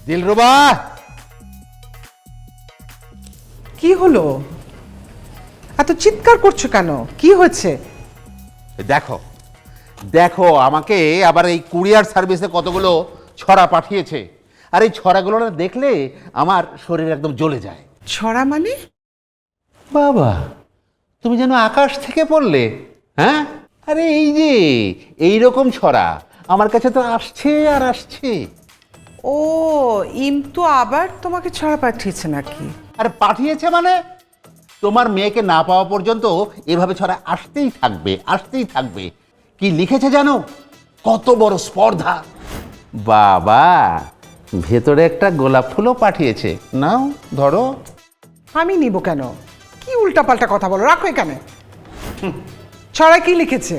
দিলরুবা, কি হলো? এত চিৎকার করছো কেন? কি হয়েছে? দেখো দেখো আমাকে আবার এই কুরিয়ার সার্ভিসে কতগুলো ছড়া পাঠিয়েছে, আর এই ছড়াগুলো না দেখলে আমার শরীর একদম জ্বলে যায়। ছড়া মানে? বাবা, তুমি যেন আকাশ থেকে পড়লে। হ্যাঁ, আরে এই যে এইরকম ছড়া আমার কাছে তো আসছে আর আসছে। ও, ইমতু আবার তোমাকে ছড়া পাঠিয়েছে নাকি? আর পাঠিয়েছে মানে তোমার মেয়েকে না পাওয়া পর্যন্ত এভাবে ছড়া আসতেই থাকবে, আসতেই থাকবে। কি লিখেছে জানো? কত বড় স্পর্ধা! বাবা, ভেতরে একটা গোলাপ ফুলও পাঠিয়েছে, নাও ধরো। আমি নিব কেন? কি উল্টাপাল্টা কথা বলো, রাখো এখানে। ছড়া কি লিখেছে?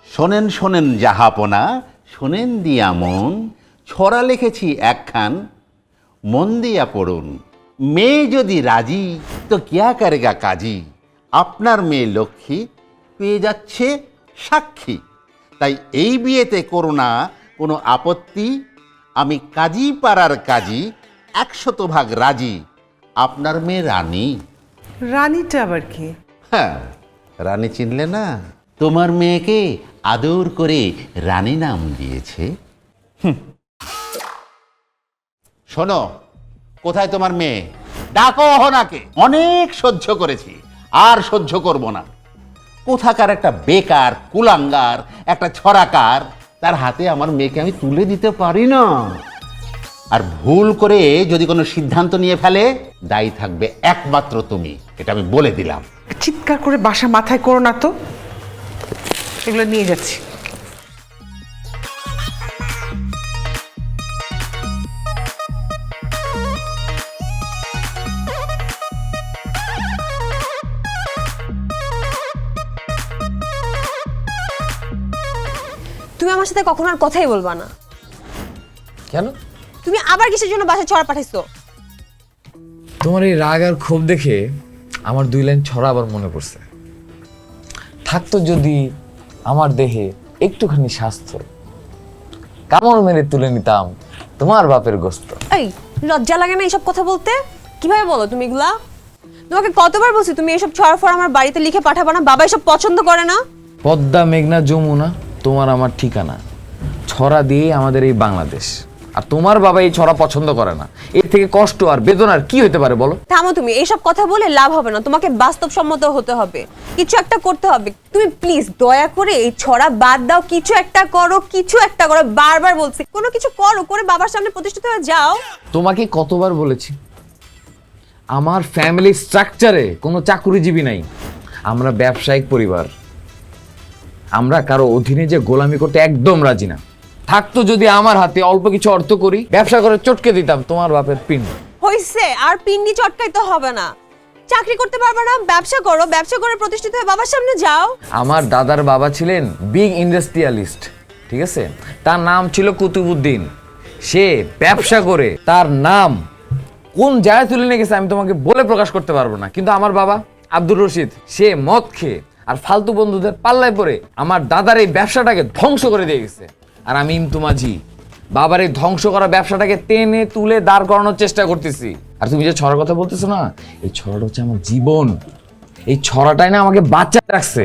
শোনেন শোনেন জাহাপনা, শোনেন দিয়া মন, ছড়া লিখেছি একখান, মন দিয়া পড়ুন। মেয়ে যদি রাজি তো কিয়া করেগা কাজী, আপনার মেয়ে লক্ষ্মী পেয়ে যাচ্ছে সাক্ষী। তাই এই বিয়েতে করো না কোনো আপত্তি, আমি কাজী পাড়ার কাজী, 100% রাজি, আপনার মেয়ে রানী। রানীটা আবার কি? হ্যাঁ, রানী চিনলে না? তোমার মেয়েকে আদর করে রানী নাম দিয়েছে। শোনো, কোথায় তোমার মেয়ে? ডাকো ওনাকে। অনেক সহ্য করেছি, আর সহ্য করব না। কোথাকার একটা বেকার কুলাঙ্গার, একটা ছড়াকার, তার হাতে আমার মেয়েকে আমি তুলে দিতে পারি না। আর ভুল করে যদি কোনো সিদ্ধান্ত নিয়ে ফেলে, দায়ী থাকবে একমাত্র তুমি, এটা আমি বলে দিলাম। চিৎকার করে বাসা মাথায় করো না তো, এগুলো নিয়ে যাচ্ছি। তুমি আমার সাথে কখনো আর কথাই বলবা না। কেন? তুমি আবার কিসের জন্য বাসায় ছড়া পাঠাইছো? তোমার এই রাগ আর ক্ষোভ দেখে আমার 2 লাইন ছড়া আবার মনে পড়ছে। থাকতো যদি আমার দেহে একটুখানি স্বাস্থ্য, কামড় মেরে তুলে নিতাম তোমার বাপের গোস্ত। এই লজ্জা লাগে না এইসব কথা বলতে? কিভাবে বলো তুমি এগুলা? তোমাকে কতবার বলছি তুমি এইসব ছড়া ফড়া আমার বাড়িতে লিখে পাঠাবা না, বাবা এসব পছন্দ করে না। পদ্মা, মেঘনা, যমুনা তোমার আমার ঠিকানা, ছড়া দিয়ে আমাদের এই বাংলাদেশ। আর তোমার বাবা এই ছড়া পছন্দ করে না, এর থেকে কষ্ট আর বেদনার কি হতে পারে বলো? থামো, তুমি এইসব কথা বলে লাভ হবে না, তোমাকে বাস্তবসম্মত হতে হবে, কিছু একটা করতে হবে। তুমি প্লিজ দয়া করে এই ছড়া বাদ দাও, কিছু একটা করো, কিছু একটা করো। বারবার বলছি কোনো কিছু করো, করে বাবার সামনে প্রতিষ্ঠিত হয়ে যাও। তোমাকে কতবার বলেছি আমার ফ্যামিলি স্ট্রাকচারে কোনো চাকুরিজীবী নাই, আমরা ব্যবসায়িক পরিবার, আমরা কারো অধীনে যে গোলামি করতে একদম রাজি না। থাকতো যদি আমার হাতে অল্প কিছু অর্থ করি, ব্যবসা করে চটকে দিতাম তোমার বাপের পিন। হইছে, আর পিন্ডি চটকাইতে হবে না। চাকরি করতে পারবে না, ব্যবসা করো, ব্যবসা করে প্রতিষ্ঠিত হয়ে বাবার সামনে যাও। আমার দাদার বাবা ছিলেন বিগ ইন্ডাস্ট্রিয়ালিস্ট, ঠিক আছে? তার নাম ছিল কুতুবউদ্দিন। সে ব্যবসা করে তার নাম কোন জায়গায় তুলে নিয়ে গেছে আমি তোমাকে বলে প্রকাশ করতে পারবো না। কিন্তু আমার বাবা আব্দুর রশিদ, সে মদ খেয়ে আর ফালতু বন্ধুদের পাল্লায় পড়ে আমার দাদার এই ব্যবসাটাকে ধ্বংস করে দিয়ে গেছে। আর আমি ইমতু মাঝি বাবার এই ধ্বংস করা ব্যবসাটাকে টেনে তুলে দাঁড় করানোর চেষ্টা করতেছি। আর তুমি যে ছড়ার কথা বলতেছো না, এই ছড়াটা হচ্ছে আমার জীবন। এই ছড়াটাই না আমাকে বাঁচা রাখছে।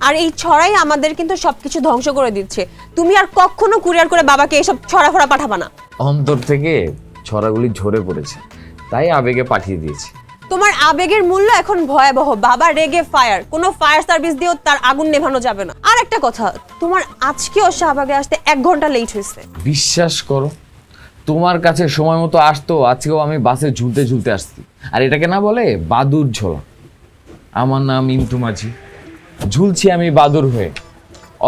আর এই ছড়াই আমাদের কিন্তু সবকিছু ধ্বংস করে দিচ্ছে। তুমি আর কখনো কুরিয়ার করে বাবাকে এইসব ছড়া ফড়া পাঠাবা না। অন্তর থেকে ছড়াগুলি ঝরে পড়েছে, তাই আবেগে পাঠিয়ে দিয়েছি। তোমার আবেগের মূল্য এখন ভয়াবহ। বাবা রেগে ফায়ার, কোনো ফায়ার সার্ভিস দিয়েও তার আগুন নেভানো যাবে না। আর একটা কথা, তোমার আজকেও শাহবাগে আসতে 1 ঘন্টা লেট হয়েছে। বিশ্বাস করো, তোমার কাছে সময় মতো আসতো, আজকেও আমি বাসে ঝুলতে ঝুলতে আসছি। আর এটাকে না বলে বাদুর ঝোলা। আমার নাম ইমতু মাঝি, ঝুলছি আমি বাদুর হয়ে,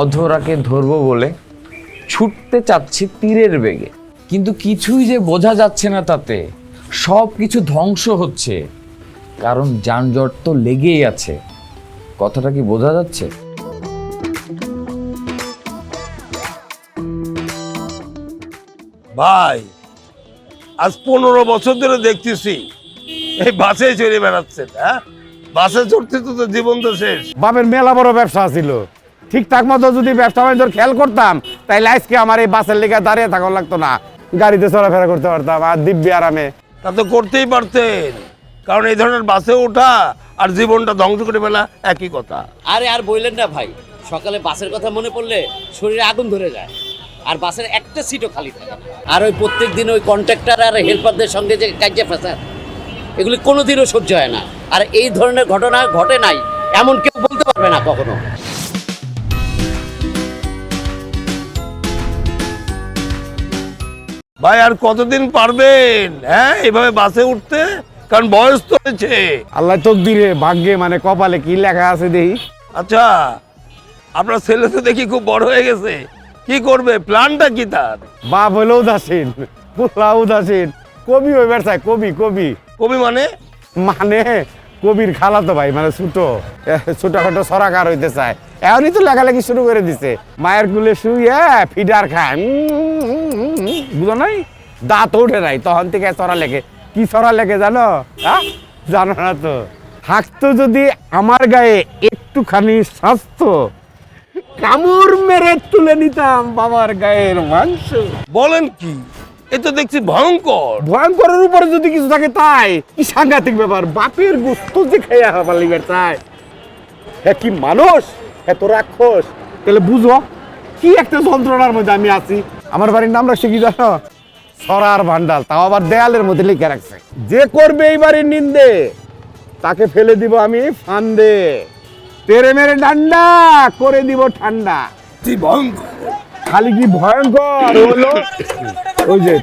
অধরাকে ধরবো বলে ছুটতে চাচ্ছি তীরের বেগে। কিন্তু কিছুই যে বোঝা যাচ্ছে না, তাতে সব কিছু ধ্বংস হচ্ছে, কারণ যানজট তো লেগেই আছে। কথাটা কি বোঝা যাচ্ছে? ভাই, আজ 15 বছর ধরে দেখতেছি এই বাসে চড়ে বেড়াচ্ছেন। হ্যাঁ, বাসে চড়তে তো জীবন তো শেষ। বাপের মেলা বড় ব্যবসা ছিল, ঠিকঠাক মতো যদি ব্যবসা বাণিজ্য খেয়াল করতাম তাইলে আজকে আমার এই বাসের লেগে দাঁড়িয়ে থাকা লাগতো না। গাড়িতে চলাফেরা করতে পারতাম আর দিব্যি আরামে। তা তো করতেই পারতেন, কারণ এই ধরনের বাসে ওঠা আর জীবনটা ধ্বংস করে ফেলা একই কথা। আরে আর বললেন না ভাই, সকালে বাসের কথা মনে পড়লে শরীরে আগুন ধরে যায়, আর বাসের একটা সিটও খালি থাকে না। আর ওই প্রত্যেক দিন ওই কন্ট্রাক্টর আর হেল্পারদের সঙ্গে যে কাজে ফেসার, এগুলি কোনোদিনও সহ্য হয় না। আর এই ধরনের ঘটনা ঘটে নাই এমন কেউ বলতে পারবে না কখনো। ভাই আর কতদিন পারবেন হ্যাঁ এভাবে বাসে উঠতে? কারণ বয়স তো হয়েছে। আল্লাহ তকদিরে ভাগ্যে মানে কপালে কি লেখা আছে দেখি। আচ্ছা, আপনার ছেলে তো দেখি খুব বড় হয়ে গেছে, কি করবে, প্ল্যানটা কি তার? বাপ হলো উদাসীন, পুলা উদাসীন, কবি হইবার চাই, কবি কবি কবি মানে? মানে কবির খালাতো ভাই, মানে ছোটখাটো সরাকার হইতে চায়। এখনই তো লেখালেখি শুরু করে দিছে, মায়ের কুলে শুয়ে ফিডার খায়, বুঝো নাই, দাঁত ওঠে নাই, তখন থেকে চড়া লেখে। কি চড়া লেখে জানো? হ্যাঁ, জানো না তো? থাকতো যদি আমার গায়ে একটুখানি স্বাস্থ্য, কামড় মেরে তুলে নিতাম বাবার গায়ের মাংস। বলেন কি, এ তো দেখছি ভয়ঙ্কর। ভয়ঙ্করের উপরে যদি কিছু থাকে তাই কি সাংঘাতিক ব্যাপার, বাপের গোস্ত যে খাইয়া হবার লিবার চাই। হ্যাঁ, কি মানুষ, এত রাক্ষস। তাহলে বুঝো কি একটা যন্ত্রণার মধ্যে আমি আছি। আমার বাড়ির নাম রাখছে কি জানো? সরার ভান্ডাল, তাও আবার দেয়ালের মধ্যে লিখে রাখছে, যে করবে এই বাড়ির নিন্দে তাকে ফেলে দিব আমি ফান্দে, তেরে মেরে ডান্ডা করে দিব ঠান্ডা। কি ভয়ঙ্কর। খালি কি ভয়ঙ্কর হলো ওই যে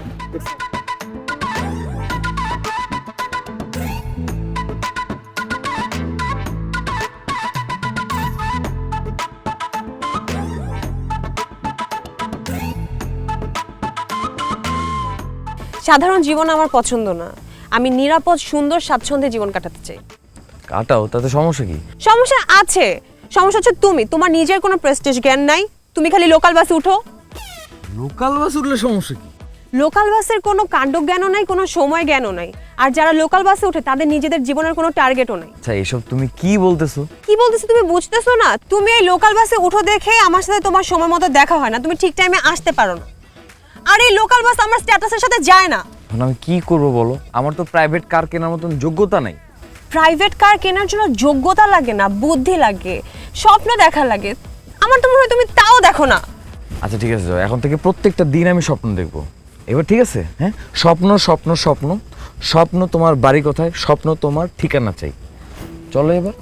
সাধারণ জীবন আমার পছন্দ না, আমি নিরাপদ সুন্দর স্বাচ্ছন্দ্যে জীবন কাটাতে চাই। কাটাও, তাতে সমস্যা কি? সমস্যা আছে, সমস্যা হচ্ছে তুমি, তোমার নিজের কোনো প্রেস্টিজ জ্ঞান নাই, তুমি খালি লোকাল বাসে উঠো। লোকাল বাস উঠলে সমস্যা কি? লোকাল বাসের কোনো কাণ্ড জ্ঞানও নাই, কোনো সময় জ্ঞানও নাই, আর যারা লোকাল বাসে ওঠে তাদের নিজেদের জীবনের কোনো টার্গেটও নাই। আচ্ছা, এসব তুমি কি বলতেছো? কি বলতেছো তুমি বুঝতেছো না? তুমি এই লোকাল বাসে উঠো দেখে আমার সাথে তোমার সময় মতো দেখা হয় না, তুমি ঠিক টাইমে আসতে পারো না, আর এই লোকাল বাস আমার স্ট্যাটাসের সাথে যায় না। এখন আমি কি করব বলো? আমার তো প্রাইভেট কার কেনার মতন যোগ্যতা নাই। প্রাইভেট কার কেনার জন্য যোগ্যতা লাগে না, বুদ্ধি লাগে, স্বপ্ন দেখা লাগে। আমার তো মনে হয় তুমি তাও দেখো না। আচ্ছা ঠিক আছে, এখন থেকে প্রত্যেকটা দিন আমি স্বপ্ন দেখব এবার, ঠিক আছে? হ্যাঁ, স্বপ্ন স্বপ্ন স্বপ্ন স্বপ্ন, তোমার বাড়ি কোথায়, স্বপ্ন তোমার ঠিকানা চাই। চলো এবার,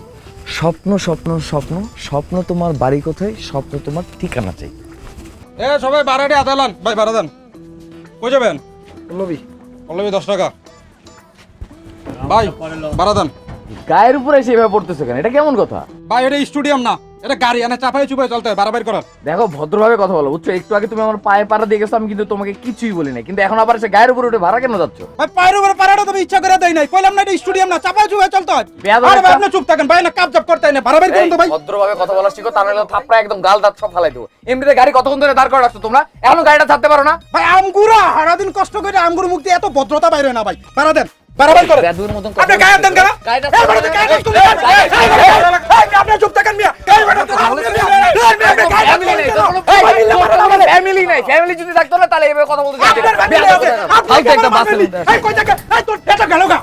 স্বপ্ন স্বপ্ন স্বপ্ন স্বপ্ন, তোমার বাড়ি কোথায়, স্বপ্ন তোমার ঠিকানা চাই। এ সবাই বারাডে আদালান ভাই, বারা দেন। কই যাবেন? পল্লবী 10 টাকা ভাই, বারা দেন। গায়ের উপরে এসে এভাবে পড়তেছে কেন? এটা কেমন কথা? ভাই এটা স্টুডিয়াম না, এটা গাড়ি, এনে চাপাই চুপাই চলতে হয়, বারাবারি করার। দেখো, ভদ্রভাবে কথা বলো, বুঝছো? একটু আগে তুমি আমার পায়ে পাড়া দিয়ে গেছো, আমি কিন্তু তোমাকে কিছুই বলি নাই, কিন্তু এখন আবার এসে গায়ের উপরে উঠে ভাড়া কেন যাচ্ছ? ভাই পায়ের উপরে পারাটা তুমি ইচ্ছা করে দেই নাই, কইলাম না এটা স্টুডিয়াম না, চাপাই চুপাই চলতে হয়। বেয়াদব আরে ভাই একটা। আপনি চুপ থাকেন ভাই, না কাপ জাপ করতে হয় না, বারাবারি করুন তো ভাই। ভদ্রভাবে কথা বলা শিখো, তা নাহলে থাপড়া একদম গাল দাঁত সব ফালাই দেবো। এমনিতে গাড়ি কতক্ষণ ধরে দাঁড় করে রাখছো তোমরা, এখনো গাড়িটা ছাড়তে পারো না? ভাই আমগুরা সারাদিন কষ্ট করে আমগুর মুখ দিয়ে এত ভদ্রতা বাইরে না ভাই, বারা দেন, বারাবারি করেন। বেদুর মতন আপনি গায়ে দেন কেন? গাড়িটা এই বাড়িতে গায়ে কাজ করতে দেন। এই, আপনি চুপ থাকেন মিয়া, গায়ে বাড়া তো ফ্যামিলি নাই, ফ্যামিলি যদি থাকতো না তাহলে এভাবে কথা বলতে চাইতে একটা বাসে এই কই থেকে এই তোর এটা গেল গা।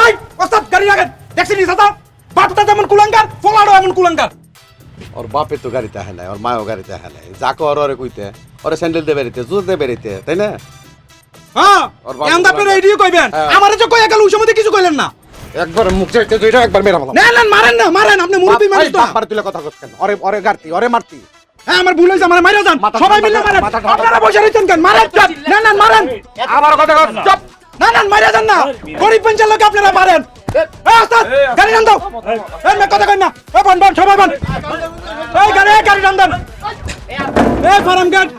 এই ওস্তাদ গাড়ি লাগেন, ট্যাক্সি নিয়ে যাও। বাপটা যেমন কুলাঙ্গার, ফলাড়ো এমন কুলাঙ্গার। ওর বাপে তো গাড়িতে হেলায়, ওর মায়ও গাড়িতে হেলায়, যাকে ওরে কইতে, ওরে স্যান্ডেল দিয়ে বেরিতে, জুস দিয়ে বেরিতে, তাই না? হ্যাঁ, ওর বাপ এন্ড আপনারা এইডিও কইবেন। হ্যাঁ। আমারে যে কই একাল ওই সময় কিছু কইলেন না। একবার মুখ চাইতে দুইটা একবার মেরা বলা। না না মারেন না, মারেন, আপনি মুরব্বি মানুষ তো। বাপ তুলে কথা কইছ কেন? ওরে ওরে গাড়তি, ওরে মারতি। হ্যাঁ আমার ভুল হইছে, আমারে মাইরা যান। সবাই মিলে মারেন। আপনারা বসে রইছেন কেন? মারেন চপ। না না মারেন। আবার কথা কও, চুপ। না না মাইরা যান না। গরিব পেঞ্চার লোক আপনারা মারেন। এই ওস্তাদ গাড়ি নাম দাও। এই মে কথা কই না। এই বন বন সবাই বন। এই গাড়ি নাম দেন। এই ফার্ম গার্ড।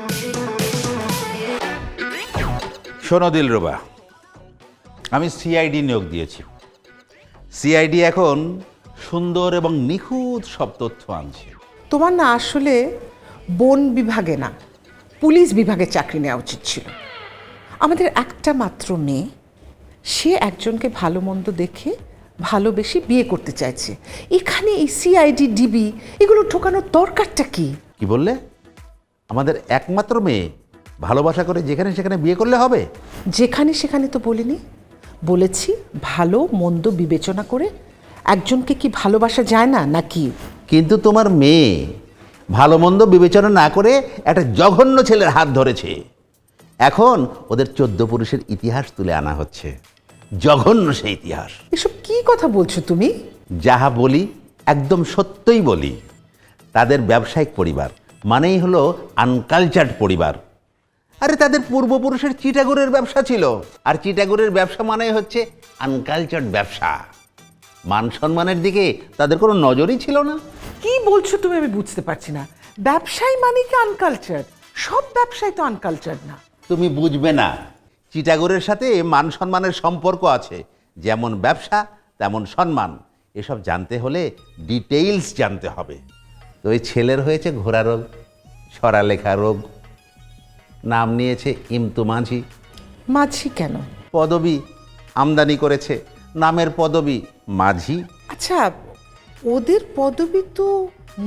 শোনো দিলরুবা, আমি সিআইডি নিয়োগ দিয়েছি। সিআইডি এখন সুন্দর এবং নিখুঁত সব তথ্য আনছে। তোমার না আসলে বন বিভাগে না, পুলিশ বিভাগে চাকরি নেওয়া উচিত ছিল। আমাদের একটা মাত্র মেয়ে, সে একজনকে ভালো মন্দ দেখে ভালোবেসে বিয়ে করতে চাইছে। এখানে এই সিআইডি ডিবি এগুলো ঢোকানোর দরকারটা কি? কি বললে? আমাদের একমাত্র মেয়ে ভালোবাসা করে যেখানে সেখানে বিয়ে করলে হবে? যেখানে সেখানে তো বলিনি, বলেছি ভালো মন্দ বিবেচনা করে একজনকে কি ভালোবাসা যায় না নাকি? কিন্তু তোমার মেয়ে ভালো মন্দ বিবেচনা না করে একটা জঘন্য ছেলের হাত ধরেছে। এখন ওদের 14 পুরুষের ইতিহাস তুলে আনা হচ্ছে, জঘন্য সেই ইতিহাস। এসব কি কথা বলছো তুমি? যাহা বলি একদম সত্যই বলি। তাদের ব্যবসায়িক পরিবার মানেই হলো আনকালচার্ড পরিবার। আরে তাদের পূর্বপুরুষের চিটাগোরের ব্যবসা ছিল, আর চিটাগোরের ব্যবসা মানেই হচ্ছে আনকালচার্ড ব্যবসা। মান সম্মানের দিকে তাদের কোনো নজরই ছিল না। কি বলছো তুমি? আমি বুঝতে পারছি না। ব্যবসায়ী মানে কি আনকালচার? সব ব্যবসায়ী তো আনকালচার না। তুমি বুঝবে না, চিটাগোরের সাথে মান সম্মানের সম্পর্ক আছে। যেমন ব্যবসা তেমন সম্মান। এসব জানতে হলে ডিটেইলস জানতে হবে। তো ওই ছেলের হয়েছে ঘোড়া রোগ, সরালেখা রোগ। নাম নিয়েছে ইমতু মাঝি। মাঝি কেন? পদবি আমদানি করেছে, নামের পদবি মাঝি। আচ্ছা, ওদের পদবি তো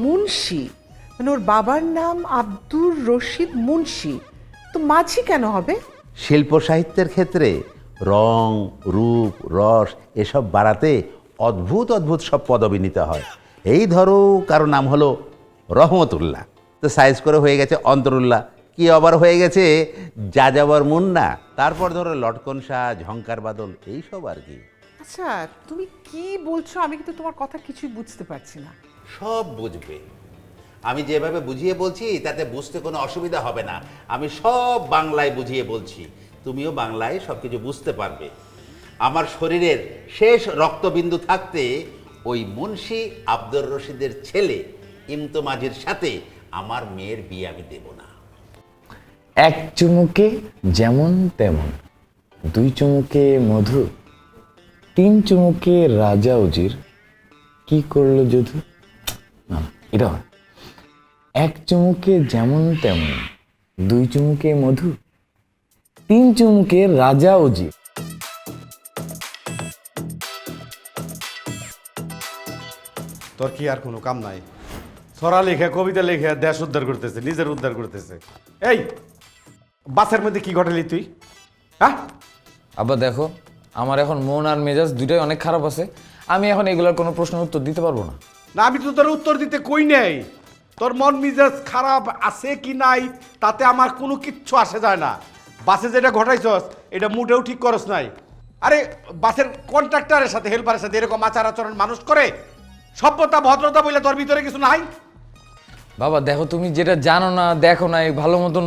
মুন্সি, মানে ওর বাবার নাম আব্দুর রশিদ মুন্সি, তো মাঝি কেন হবে? শিল্প সাহিত্যের ক্ষেত্রে রং, রূপ, রস এসব বাড়াতে অদ্ভুত অদ্ভুত সব পদবি নিতে হয়। এই ধরো কারো নাম হলো রহমতুল্লাহ, তো সাইজ করে হয়ে গেছে অন্তরুল্লাহ। কি আবার হয়ে গেছে যাযাবর মুন্না। তারপর ধরো লটকন শাহ, ঝংকার বাদল, এইসব আর কি। আচ্ছা, তুমি কি বলছো? আমি কিন্তু তোমার কথা কিছুই বুঝতে পারছি না। সব বুঝবে। আমি যেভাবে বুঝিয়ে বলছি তাতে বুঝতে কোনো অসুবিধা হবে না। আমি সব বাংলায় বুঝিয়ে বলছি, তুমিও বাংলায় সব কিছু বুঝতে পারবে। আমার শরীরের শেষ রক্তবিন্দু থাকতে ওই মুন্সি আব্দুর রশিদের ছেলে ইমতু মাঝির সাথে আমার মেয়ের বিয়ে আমি দেব না। এক চুমুকে যেমন তেমন, দুই চুমুকে মধু, তিন চুমুকে রাজা উজির, কি করলো যদু? না, এটা হয়। এক চুমুকে যেমন তেমন, দুই চুমুকে মধু, তিন চুমুকে রাজা উজির। তোর কি আর কোনো কাম নাই? ছড়া লেখা, কবিতা লেখা দেশ উদ্ধার করতেছে, নিজের উদ্ধার করতেছে। এই বাসের মধ্যে কি ঘটালি তুই? হ্যাঁ, আবার দেখো, আমার এখন মন আর মেজাজ দুইটাই অনেক খারাপ আছে। আমি এখন এগুলোর কোনো প্রশ্নের উত্তর দিতে পারবো না। না, আমি তো তোর উত্তর দিতে কই নেই। তোর মন মেজাজ খারাপ আছে কি নাই তাতে আমার কোনো কিচ্ছু আসে যায় না। বাসে যেটা ঘটাইছস এটা মোটেও ঠিক করস নাই। আরে বাসের কন্ট্রাক্টরের সাথে, হেল্পারের সাথে এরকম আচার আচরণ মানুষ করে? সভ্যতা ভদ্রতা বলে তোর ভিতরে কিছু নাই? বাবা দেখো, তুমি যেটা জানো না, দেখো না, ভালো মতন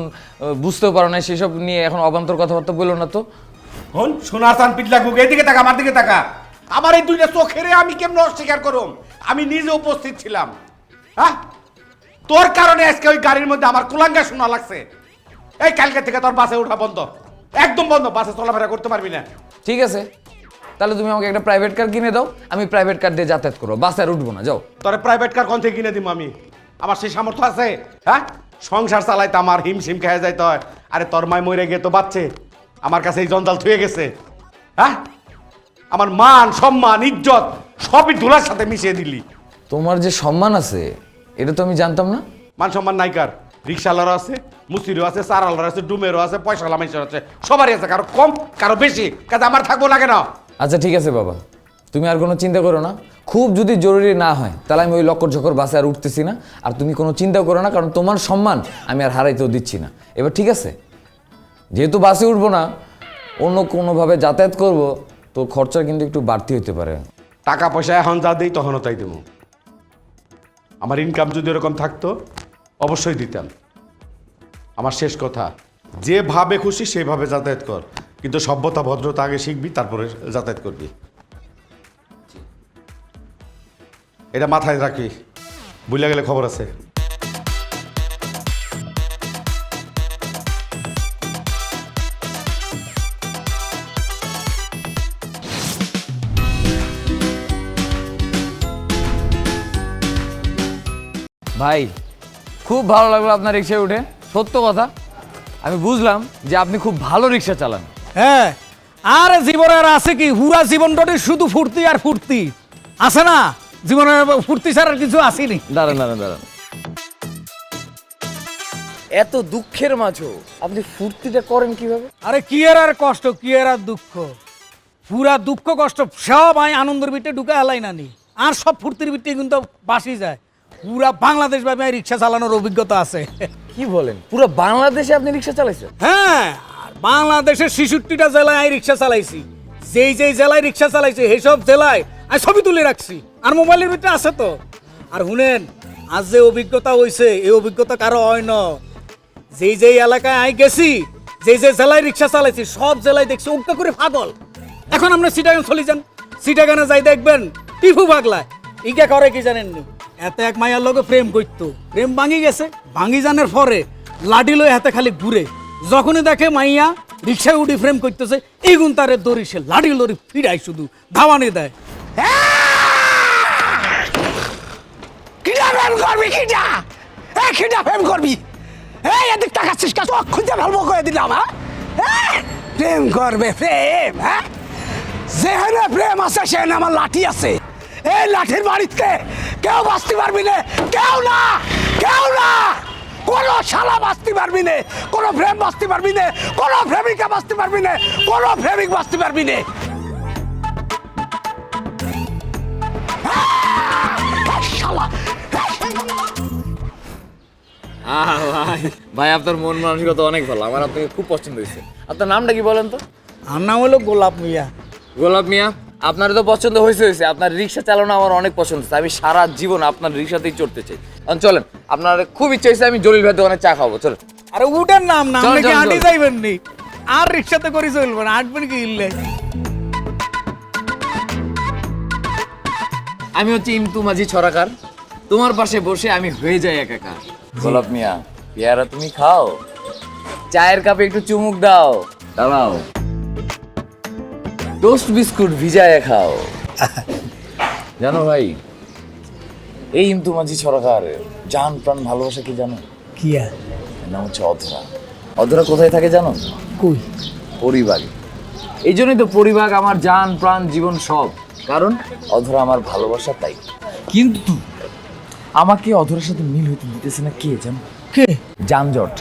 বুঝতেও পারো না, সেসব নিয়ে এখন অবান্তর কথাবার্তা বললো না তো। হন সোনার চান পিটলা গুগ, এইদিকে তাকা, আমার দিকে তাকা। আমার এই দুইটা চোখেরে আমি কেমন অস্বীকার করুম? আমি নিজে উপস্থিত ছিলাম। হ্যাঁ, তোর কারণে আজকে ওই গাড়ির মধ্যে আমার কুলাঙ্গা শোনা লাগছে। এই কালকে থেকে তোর বাসে ওঠা বন্ধ, একদম বন্ধ। বাসে চলাফেরা করতে পারবি না। ঠিক আছে, তাহলে তুমি আমাকে একটা প্রাইভেট কার কিনে দাও, আমি প্রাইভেট কার দিয়ে যাতায়াত করবো, বাসে আর উঠবো না। যাও। তোর প্রাইভেট কার কোন থেকে কিনে দিব আমি? আমার সেই সামর্থ্য আছে? হ্যাঁ, সংসার চালাইতে আমার হিমশিম খেয়ে যাইতে হয়। আরে তোর মায় মরে গিয়ে তো বাচ্চে আমার কাছে এই জঞ্জাল থুয়ে গেছে। হ্যাঁ, আমার মান সম্মান ইজ্জত সবই ধুলার সাথে মিশিয়ে দিলি। তোমার যে সম্মান আছে এটা তো আমি জানতাম না। মান সম্মান নাইকার? রিক্সাওয়ালারও আছে, মুসিরও আছে, চারালার আছে, ডুমেরও আছে, পয়সাওয়ালা মানুষের আছে, সবারই আছে। কারো কম কারো বেশি, কাজে আমার থাকবো লাগে না। আচ্ছা ঠিক আছে বাবা, তুমি আর কোনো চিন্তা করো না। খুব যদি জরুরি না হয় তাহলে আমি ওই লক্কর ঝকর বাসে আর উঠতেছি না। আর তুমি কোনো চিন্তা করো না, কারণ তোমার সম্মান আমি আর হারাইতেও দিচ্ছি না। এবার ঠিক আছে, যেহেতু বাসে উঠবো না, অন্য কোনোভাবে যাতায়াত করব, তো খরচা কিন্তু একটু বাড়তি হতে পারে। টাকা পয়সা এখন যা দিই তখনও তাই দেবো। আমার ইনকাম যদি এরকম থাকতো অবশ্যই দিতাম। আমার শেষ কথা, যেভাবে খুশি সেভাবে যাতায়াত কর, কিন্তু সভ্যতা ভদ্রতা আগে শিখবি, তারপরে যাতায়াত করবি। এটা মাথায় রাখি, ভুলে গেলে খবর আছে। ভাই খুব ভালো লাগলো আপনার রিক্সায় উঠে। সত্য কথা, আমি বুঝলাম যে আপনি খুব ভালো রিক্সা চালান। হ্যাঁ, আর জীবনে আর আছে কি? পুরা জীবনটাতে শুধু ফুর্তি আর ফুর্তি আছে না? জীবনে ফুর্তি ছাড়া আর কিছু আসেনি। দাঁড়ান দাঁড়ান দাঁড়ান, এত দুঃখের মাঝেও আপনি ফুর্তিটা করেন কিভাবে? আরে কি আর কষ্ট, কি আর দুঃখ, পুরা দুঃখ কষ্ট সব আমি আনন্দের ভিতরে ঢুকে এলাই নানি, আর সব ফুর্তির ভিতরে কিন্তু বাসি যায়। পুরা বাংলাদেশ ভাবে রিক্সা চালানোর অভিজ্ঞতা আছে। কি বলেন, পুরো বাংলাদেশে আপনি রিক্সা চালাইছেন? হ্যাঁ, আর বাংলাদেশের 66টা জেলায় আমি রিক্সা চালাইছি। যেই যেই জেলায় রিক্সা চালাইছি সেই সব জেলায় আমি ছবি তুলে রাখছি, আর মোবাইলের ভিতরে আছে তো। আর শুনেন, আজ যে অভিজ্ঞতা হয়েছে এই অভিজ্ঞতা কারো হয় না। যেই যেই এলাকায় আমি গেছি, যেই যে জেলায় রিক্সা চালাইছি সব জেলায় দেখছি উল্টা করে পাগল। এখন আমরা সিটাগান চলে যান, সিটাগানে যাই দেখবেন টিফু পাগলায়। ইকে করে কি জানেন নি, এত এক মাইয়ার লগে প্রেম করতো, প্রেম ভাঙি গেছে, ভাঙি জানার পরে লাডি লয়ে হাতে খালি ঘুরে, যখনই দেখে মাইয়া রিক্সায় উঠি প্রেম করতেছে এই গুণ তারে দড়ি সে লাডি লড়ি ফিরাই শুধু ধাওয়ানি দেয়। কিডা প্রেম করবি, কিডা কিডা প্রেম করবি? এই এদিক তাকাচ্ছিস কা? চোখ খুঁজে ফেলবো করে দিলাম। হ্যাঁ, প্রেম করবে প্রেম? হ্যাঁ, যেখানে প্রেম আছে সেখানে আমার লাঠি আছে। এই লাঠির বাড়িতে কেউ বাঁচতে পারবি না, কেউ না, কেউ না। কোনো শালা বাঁচতে পারবি না, কোনো প্রেম বাঁচতে পারবি না, কোনো প্রেমিকা বাঁচতে পারবি না, কোনো প্রেমিক বাঁচতে পারবি না। শালা ভাই আপনার মন মানসিকতা অনেক ভালো, আমার আপনাকে খুব পছন্দ হয়েছে। আপনার নামটা কি বলেন তো? আর নাম হলো গোলাপ মিয়া। গোলাপ মিয়া, আপনার তো পছন্দ হয়েছে। আপনার রিক্সা চালানো আমার অনেক পছন্দ হচ্ছে, আমি সারা জীবন আপনার রিক্সাতেই চড়তে চাই। এখন চলেন, আপনার খুব ইচ্ছা হয়েছে আমি জলিল ভাই দোকানে চা খাবো, চলেন। আরে উঠেন নাম না, চল, আপনি কি চল, হাঁটি চল। যাইবেন নি? আর রিক্সাতে করে চলবেন, হাঁটবেন কি ইল্লে? আমি হচ্ছে ইমতু মাঝি ছড়াকার, তোমার পাশে বসে আমি হয়ে যাই একাকার। গোলাপ মিয়া, পেয়ারা তুমি খাও, চায়ের কাপে একটু চুমুক দাও, দাঁড়াও, টোস্ট বিস্কুট ভিজায় খাও। জানো ভাই, এই ইমতু মাঝি ছড়াকার জান প্রাণ ভালোবাসা কি জানো? কি আর এর নাম হচ্ছে অধরা। অধরা কোথায় থাকে জানো? কই? পরিবারে। এই জন্যই তো পরিবার আমার জান প্রাণ জীবন সব, কারণ অধরা আমার ভালোবাসা। তাই কিন্তু আমাকে অধরার সাথে মিল হইতে দিতেছে না কে জানো? কে? যানজট।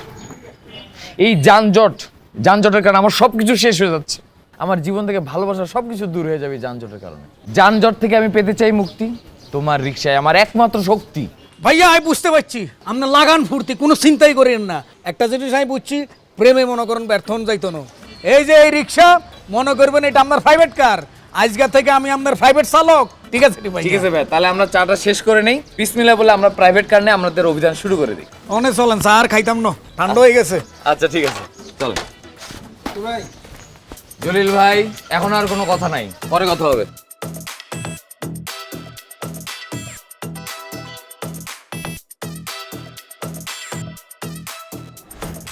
এই যানজটের কারণে আমার সবকিছু শেষ হয়ে যাচ্ছে। আমার জীবন থেকে ভালোবাসা সবকিছু দূর হয়ে যাবে এই যানজটের কারণে। যানজট থেকে আমি পেতে চাই মুক্তি, তোমার রিক্সায় আমার একমাত্র শক্তি। ভাইয়া আমি বুঝতে পারছি আপনার লাগান ফুর্তি, কোনো চিন্তাই করেন না। একটা জিনিস আমি বুঝছি, প্রেমে মনে করেন ব্যর্থ হন যাইতো না। এই যে এই রিক্সা মনে করবেন এটা আপনার প্রাইভেট কার, আজকে থেকে আমি আপনার প্রাইভেট চালক। ঠিক আছে ভাই? ঠিক আছে ভাই, তাহলে আমরা চাটা শেষ করে নেই, বিসমিল্লাহ বলে আমরা প্রাইভেট কার নিয়ে আমাদের অভিযান শুরু করে দিই। অনেক চলেন, চা আর খাইতাম না, ঠান্ডা হয়ে গেছে। আচ্ছা ঠিক আছে, চলেন। জলিল ভাই, এখন আর কোনো কথা নাই, পরে কথা হবে।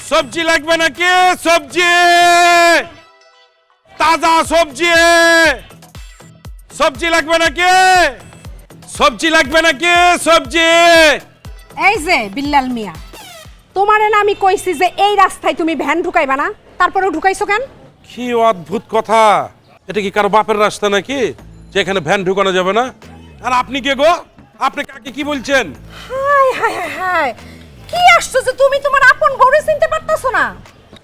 সবজি লাগবে নাকি? সবজি, তাজা সবজি, সবজি লাগবে নাকি? সবজি লাগবে নাকি? সবজি। এই যে বিল্লাল মিয়া, তোমারে না আমি কইছি যে এই রাস্তায় তুমি ভ্যান ঢুকাইবা না, তারপরেও ঢুকাইছো কেন? কি অদ্ভুত কথা! এটা কি কারো বাপের রাস্তা নাকি যে এখানে ভ্যান ঢুকানো যাবে না? আর আপনি কে গো? আপনি কাকে কি বলছেন? হায় হায় হায় হায়, কি আশ্চর্য, তুমি তোমার আপন বউরে চিনতে পারতাছো না?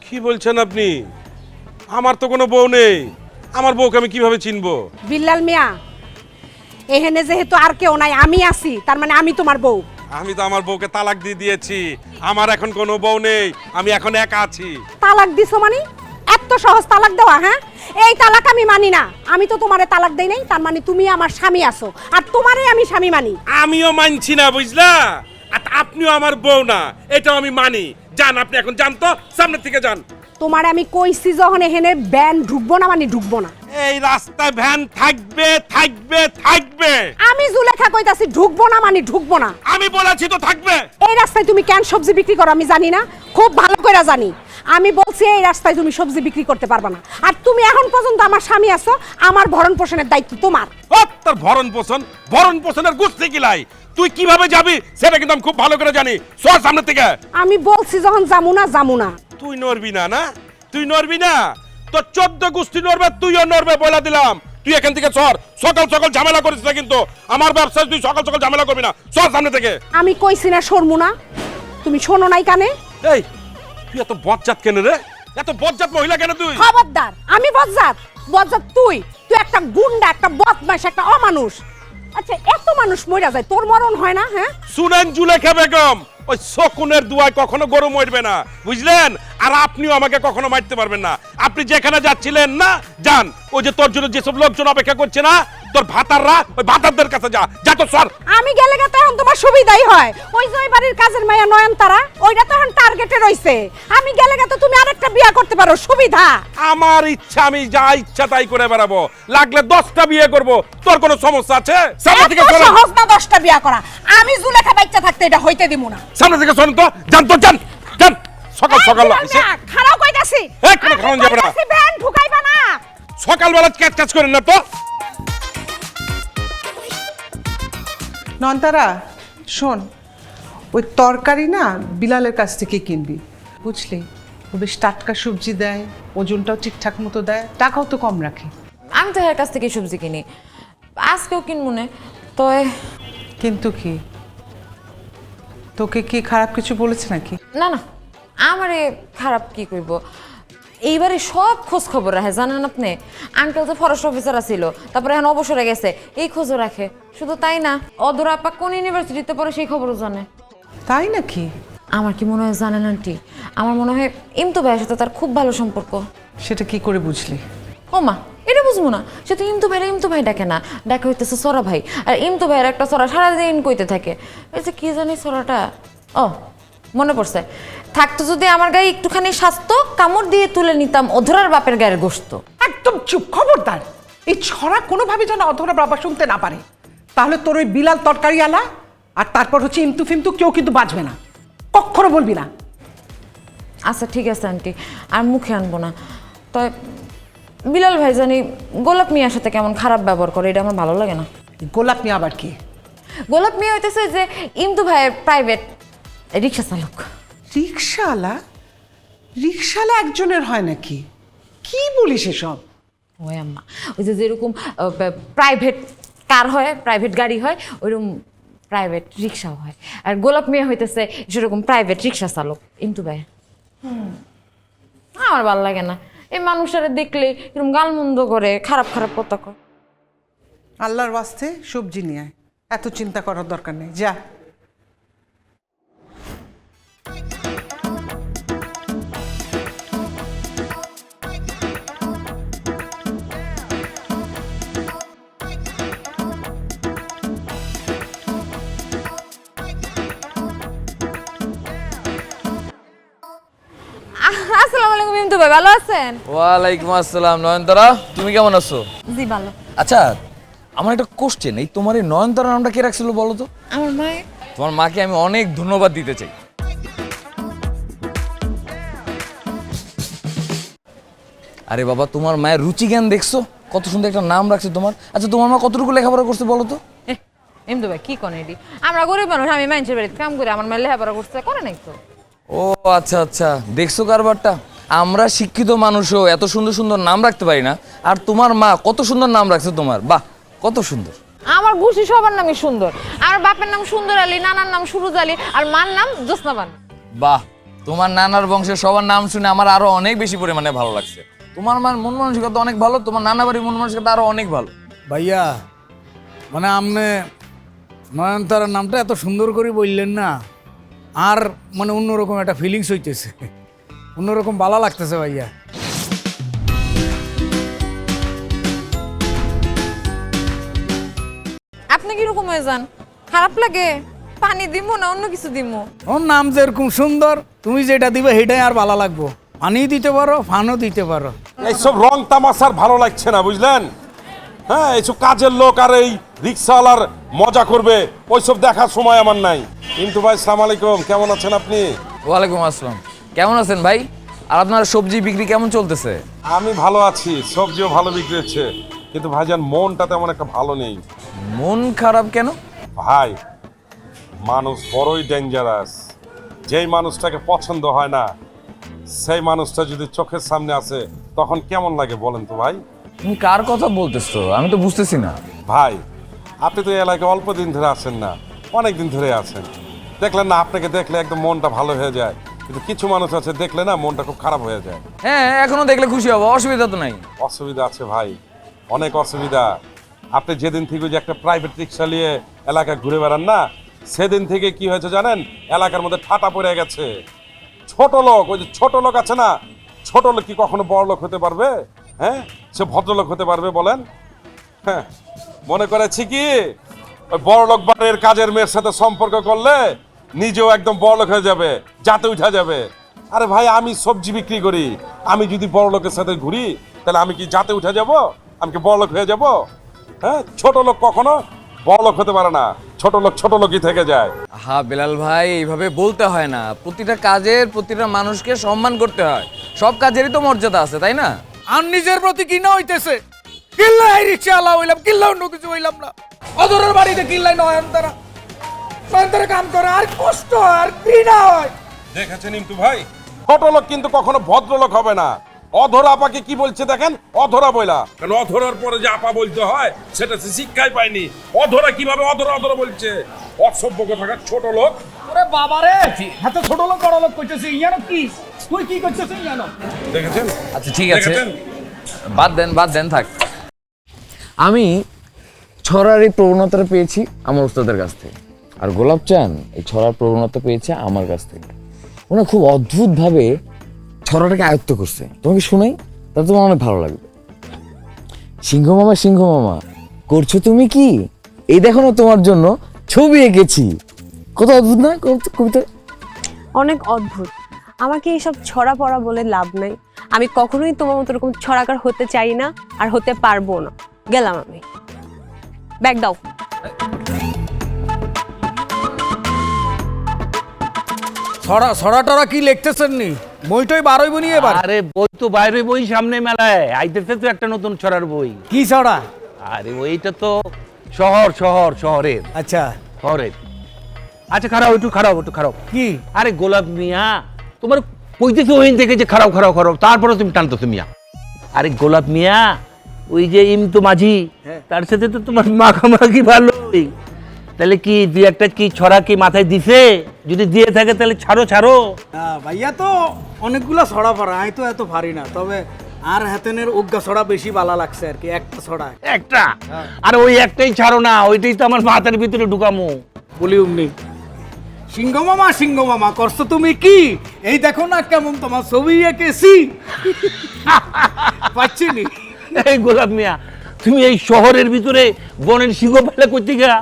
কি বলছেন আপনি? আমার তো কোনো বউ নেই, আমার বউকে আমি কিভাবে চিনবো? বিল্লাল মিয়া, এখানে যেহেতু আর কেউ নাই, আমি আছি, তার মানে আমি তোমার বউ। আমি তো আমার বউকে তালাক দিয়ে দিয়েছি, আমার এখন কোনো বউ নেই, আমি এখন একা আছি। তালাক দিছো মানে? এত সহজ তালাক দেওয়া? হ্যাঁ, এই তালাক আমি মানি না। আমি তো তোমারে তালাক দেই নাই, তার মানে তুমি আমার স্বামী আছো, আর তোমারে আমি স্বামী মানি। আমিও মানছি না, বুঝলা? আর আপনিও আমার বউ না, এটাও আমি মানি। যান, আপনি এখন যান তো, সামনের থেকে যান। তোমারে আমি কইছি যখন এখানে ভ্যান ঢুকবো না মানে ঢুকবো না। এই রাস্তায় ভ্যান থাকবে থাকবে থাকবে। আমি জুলেখা কইতাছি ঢুকবো না মানে ঢুকবো না। আমি বলেছি তো থাকবে। এই রাস্তায় তুমি কেন সবজি বিক্রি করো আমি জানি না, খুব ভালো করে জানি। আমি বলছি এই রাস্তায় তুমি সবজি বিক্রি করতে পারবে না, আর তুমি এখন পর্যন্ত আমার স্বামী আছো, আমার ভরণ পোষণের দায়িত্ব তোমার। ও তোর ভরণ পোষণের গুষ্টি কিলাই, তুই কিভাবে যাবি সেটা কিন্তু আমি খুব ভালো করে জানি। সর সামনে থেকে। আমি বলছি যখন যামু না। তুই নড়বি না, না তুই নড়বি না, তোর 14 গোষ্ঠী নড়বে, তুইও নড়বে, বলে দিলাম। তুই এখান থেকে সর, সকাল সকাল ঝামেলা করিস না কিন্তু, আমার ব্যবসায় তুই সকাল সকাল ঝামেলা করবি না, সর সামনে থেকে। আমি কইছি না সরমু না, তুমি শোনো নাই কানে? এই তুই এত বজ্জাত কেন রে? এত বজ্জাত মহিলা কেন তুই? খবরদার, আমি বজ্জাত? বজ্জাত তুই একটা গুন্ডা, একটা বদমাশ, একটা অমানুষ। আচ্ছা, এত মানুষ মরে যায়, তোর মরণ হয় না? হ্যাঁ, শুনেন জুলেখা বেগম, ওই শকুনের দুয়ায় কখনো গরু মরবে না, বুঝলেন? আর আপনিও আমাকে কখনো মারতে পারবেন না। আপনি যেখানে যাচ্ছিলেন না যান, ওই যে তোর জন্য যেসব লোকজন অপেক্ষা করছে না, তোর ভাতাররা, ওই ভাতারদের কাছে যা, যা তো সর। আমি গেলে তো এখন তোমার সুবিধাই হয়। ওই যে ওই বাড়ির কাজের মাইয়া নয়নতারা, ওইটা তো এখন টার্গেটে রইছে। আমি গেলে তো তুমি আরেকটা বিয়ে করতে পারো, সুবিধা। আমার ইচ্ছা, আমি যা ইচ্ছা তাই করে বেড়াবো, লাগলে 10টা বিয়ে করব, তোর কোনো সমস্যা আছে? সামনে থেকে এত সরেন, সহজ না 10টা বিয়ে করা। আমি জুলেখা বাচ্চা থাকতে এটা হইতে দিব না। সামনে থেকে সরেন তো, যান তো, যান যান। সকাল সকাল খারাপ কইতাছি, কোনো খাওয়ান যাবে না, ভ্যান ঢুকাইবা না। সকালবেলা ক্যাচ ক্যাচ করেন না তো। নয়নতারা, শোন, ওই তরকারি না বিলালের কাছ থেকে কিনবি, বুঝলি? ও বেশ টাটকা সবজি দেয়, ওজনটাও ঠিকঠাক মতো দেয়, টাকাও তো কম রাখে। আমি তো এর কাছ থেকে সবজি কিনি, আজকেও কিনবো না। তো কিন্তু কি, তোকে কি খারাপ কিছু বলেছে নাকি? না না, আমারে খারাপ কি কইব? এইবারে সব খোঁজ খবর রাখে, জানেন আপনি? আঙ্কেল তো ফরেস্ট অফিসার ছিল, তারপরে এখন অবসরে গেছে, এই খোঁজও রাখে। শুধু তাই না, অধরা আপা কোন ইউনিভার্সিটিতে পড়ে সেই খবরও জানে। তাই নাকি? আমার কি মনে হয় জানেন আন্টি, আমার মনে হয় ইমতু ভাইয়ের সাথে তার খুব ভালো সম্পর্ক। সেটা কি করে বুঝলি? ও মা, এটা বুঝবো না? সে তো ইমতু ভাই ডাকে না, ডাকে হইতেছে সরা ভাই। আর ইমতু ভাইয়ের একটা সরা সারাদিন কইতে থাকে, এই যে কি জানি সরাটা, ও মনে পড়ছে। থাকতো যদি আমার গায়ে একটুখানি স্বাস্থ্য, কামড় দিয়ে তুলে নিতাম অধরার বাপের গায়ের গোশত। একদম চুপ, খবরদার। এই ছড়া কোনোভাবে যেন অধরা বাবা শুনতে না পারে, তাহলে তোর ওই বিলাল তরকারি আলা আর তারপর হচ্ছে ইমতু ফিমতু কেউ কিন্তু বাঁচবে না, কখনো বলবি না। আচ্ছা ঠিক আছে আন্টি, আর মুখে আনবো না। তাই বিলাল ভাই জানি গোলাপ মিয়ার সাথে কেমন খারাপ ব্যবহার করে, এটা আমার ভালো লাগে না। গোলাপ নিয়ে আবার কি? গোলাপ মিয়া হইতেছে যে ইমতু ভাইয়ের প্রাইভেট রিক্সা চালক। রিক্সাওয়ালা? রিক্সাওয়ালা একজনের হয় নাকি? কি বলিস এসব? ওই আম্মা, ওই যে যেরকম প্রাইভেট কার হয়, প্রাইভেট গাড়ি হয়, ওইরকম প্রাইভেট রিক্সাও হয়। আর গোলাপ মিয়া হইতেছে সেরকম প্রাইভেট রিক্সা চালক ইমতু ভাই। আমার ভালো লাগে না এই মানুষেরা দেখলে এরকম গালমন্দ করে, খারাপ খারাপ কথা কয়। আল্লাহর ওয়াস্তে সবজি নিয়ে আয়, এত চিন্তা করার দরকার নেই, যা। আসসালামু আলাইকুম ইমতু ভাই, ভালো আছেন? ওয়ালাইকুম আসসালাম। নয়নতারা, তুমি কেমন আছো? জি ভালো। আচ্ছা, আমার একটা কোশ্চেন, এই তোমার এই নয়নতারা নামটা কে রাখছিল বলো তো? আমার মা। তোমার মাকে আমি অনেক ধন্যবাদ দিতে চাই। আরে বাবা, তোমার মায়ের রুচি জ্ঞান দেখছো, কত সুন্দর একটা নাম রাখছে তোমার। আচ্ছা, তোমার মা কতটুকু লেখাপড়া করছে বলো তো? ইমতু ভাই কি কোন এডি? আমরা গরিব মানুষ, আমি মানুষের বাড়িতে কাম করি, আমার মা লেখাপড়া করছে করে নাই তো। ও আচ্ছা আচ্ছা, দেখছো কারবারটা? আমরা শিক্ষিত মানুষও এত সুন্দর সুন্দর নাম রাখতে পারি না, আর তোমার মা কত সুন্দর নাম রাখছে তোমার। বাহ, কত সুন্দর। আমার ঘুষি সবার নামই সুন্দর। আমার বাপের নাম সুন্দর আলী, নানার নাম সুরুজ আলী, আর মার নাম জোসনাবান। বাহ, তোমার নানার বংশের সবার নাম শুনে আমার আরো অনেক বেশি পরিমাণে ভালো লাগছে। তোমার মার মন মানসিকতা অনেক ভালো, তোমার নানা বাড়ির মন মানসিকতা আরো অনেক ভালো। ভাইয়া, মানে আপনি নয়নতারার নামটা এত সুন্দর করে বললেন না, আর মানে অন্যরকম একটা ফিলিংস হইতেছে, অন্যরকম ভালো লাগতেছে ভাইয়া। আপনি কিরকম হয়ে যান? খারাপ লাগে? পানি দিমু না অন্য কিছু দিমু? ওর নাম যেরকম সুন্দর, তুমি যেটা দিবে সেটাই আর ভালো লাগবো। পানি দিতে পারো, ফানও দিতে পারো। এইসব রং তামাশার ভালো লাগছে না, বুঝলেন? হ্যাঁ, এইসব কাজের লোক আর এই রিক্সাওয়ালার মজা করবে, ওইসব দেখার সময় আমার নাই। কিন্তু ভাই, আসসালামু আলাইকুম, কেমন আছেন আপনি? ওয়ালাইকুম আসসালাম। কেমন আছেন ভাই? আর আপনার সবজি বিক্রি কেমন চলতেছে? আমি ভালো আছি, সবজিও ভালো বিক্রি হচ্ছে, কিন্তু ভাইজান মনটা তেমন একটা ভালো নেই। মন খারাপ কেন? ভাই, মানুষ বড়ই ডেঞ্জারাস। যেই মানুষটাকে পছন্দ হয় না, সেই মানুষটা যদি চোখের সামনে আসে, তখন কেমন লাগে বলেন তো ভাই? তুমি কার কথা বলতেছো? আমি তো বুঝতেছি না। ভাই, আপনি তো এই এলাকায় অল্প দিন ধরে আছেন না, অনেক দিন ধরে আছেন। দেখলেন না, আপনাকে দেখলে একদম মনটা ভালো হয়ে যায়। কিন্তু কিছু মানুষ আছে দেখলে না মনটা খুব খারাপ হয়ে যায়। হ্যাঁ এখনো দেখলে খুশি হবো, অসুবিধা তো নাই। অসুবিধা আছে ভাই, অনেক অসুবিধা। আপনি যেদিন থেকে ওই যে একটা প্রাইভেট রিক্সা নিয়ে এলাকায় ঘুরে বেড়ান না, সেদিন থেকে কি হয়েছে জানেন, এলাকার মধ্যে ঠাটা পড়ে গেছে। ছোট লোক, ওই যে ছোট লোক আছে না, ছোট লোক কি কখনো বড় লোক হতে পারবে? হ্যাঁ, সে ভদ্রলোক হতে পারবে বলেন? হ্যাঁ, মনে করেছি কি ওই বড় লোক বাড়ির কাজের মেয়ের সাথে সম্পর্ক করলে নিজেও একদম বড় লোক হয়ে যাবে, যাতে উঠা যাবে। আরে ভাই, আমি সবজি বিক্রি করি, আমি যদি বড় লোকের সাথে ঘুরি তাহলে আমি কি যাতে উঠে যাব? আমি কি বড় লোক হয়ে যাব? হ্যাঁ, ছোট লোক কখনো বড় লোক হতে পারে না, ছোট লোক ছোট লোকই থেকে যায়। হ্যাঁ বেলাল ভাই, এইভাবে বলতে হয় না। প্রতিটা কাজের প্রতিটা মানুষকে সম্মান করতে হয়, সব কাজেরই তো মর্যাদা আছে, তাই না? আর নিজের প্রতি কি না হইতেছে? কিল্লাই রিক্সা আলা হইলাম, কিল্লা অন্য কিছু হইলাম না। অদরের বাড়িতে কিল্লাই নয়নতারা কাম করে আর কষ্ট হয় আর ঘৃণা হয়। দেখেছেন ইন্টু ভাই, ছোট লোক কিন্তু কখনো ভদ্রলোক হবে না। অধরা আপাকে কি বলছে দেখেন, অধরা বইলা। কারণ অধরার পরে যে আপা বলতে হয় সেটা সে শিক্ষাই পায়নি। অধরা কিভাবে অধরা অধরা বলছে? অসভ্য কোথাকার ছোট লোক। ওরে বাবা রে, এত ছোট লোক বড় লোক কইতেছে, ইয়ানো কি তুই কি করছিস ইয়ানো? দেখেছেন? আচ্ছা ঠিক আছে, দেখেছেন? বাদ দেন থাক। আমি ছড়ার এই প্রবণতাটা পেয়েছি আমার উস্তাদের কাছ থেকে, আর গোলাপ চান এই ছড়ার প্রবণতা পেয়েছে আমার কাছ থেকে। ওরা খুব অদ্ভুতভাবে ছড়াটাকে আয়ত্ত করছে। তোমাকে শুনাই, তাহলে তোমার অনেক ভালো লাগবে। সিংহ মামা করছো তুমি কি? এই দেখো না, তোমার জন্য ছবি এঁকেছি। কত অদ্ভুত না কবিতা? অনেক অদ্ভুত। আমাকে এইসব ছড়া পড়া বলে লাভ নাই। আমি কখনোই তোমার মতো এরকম ছড়াকার হতে চাই না, আর হতে পারবো না। গেলাম আমি। ব্যাগ দাও। ছড়া টড়া কি লিখতেছেন নি? বইটই বারোই বনি এবার। আরে বই তো বাইরে, বই সামনে মেলায় আইতেছে তো একটা নতুন ছড়ার বই। কি ছড়া? আরে ওইটা তো শহরের। আচ্ছা শহরের। আচ্ছা একটু খারাপ কি? আরে গোলাপ মিয়া, তোমার কইতেছো ওইন থেকে যে খারাপ, তারপরে তুমি টানতেছো মিয়া। আরে গোলাপ মিয়া, ওই যে ইমতো মাঝি, তার সাথে তো তোমার মাখামাখি ভালোই। তাহলে কি দুই একটা কি ছড়া কি মাথায় দিছে? যদি দিয়ে থাকে তাহলে ছাড়ো। ভাইয়া তো অনেকগুলা ছড়া পড়া, আমি তো এত পারি না। তবে আর হাতেনের অজ্ঞা ছড়া বেশি ভালো লাগছে আর কি, একটা ছড়া। একটা? আরে ওই একটাই ছাড়ো না, ওইটাই তো আমার মাথার ভিতরে ঢুকামো। বলি উমনি, সিংহ মামা করছো তুমি কি? এই দেখো না কেমন তোমার ছবি এঁকেছি। পাচ্ছি নি? এই গোলাপ মিয়া, তুমি এই শহরের ভিতরে বনের সিংহ পালে করতে গা?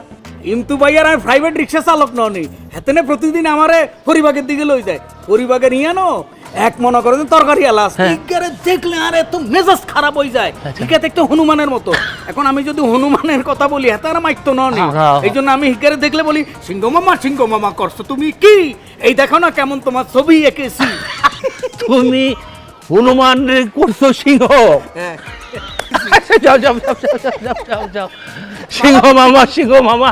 কিন্তু ভাইয়ার আমি প্রাইভেট রিক্সা চালক ননি, হাতেনে প্রতিদিন আমারে হরিবাগের দিকে লই যায়। হরিবাগের ইয়ানো এক মনে করেন তরকারি আলাস, দেখলে আর এত মেজাজ খারাপ হয়ে যায়। হিকাতে একটু হনুমানের মতো। এখন আমি যদি হনুমানের কথা বলি হাতে আর মাইতো ননি, এই জন্য আমি হিকারে দেখলে বলি সিংহ মামা করছো তুমি কি? এই দেখো না কেমন তোমার ছবি এঁকেছি। তুমি হনুমান রে করছো সিংহ? যাও সিংহ মামা।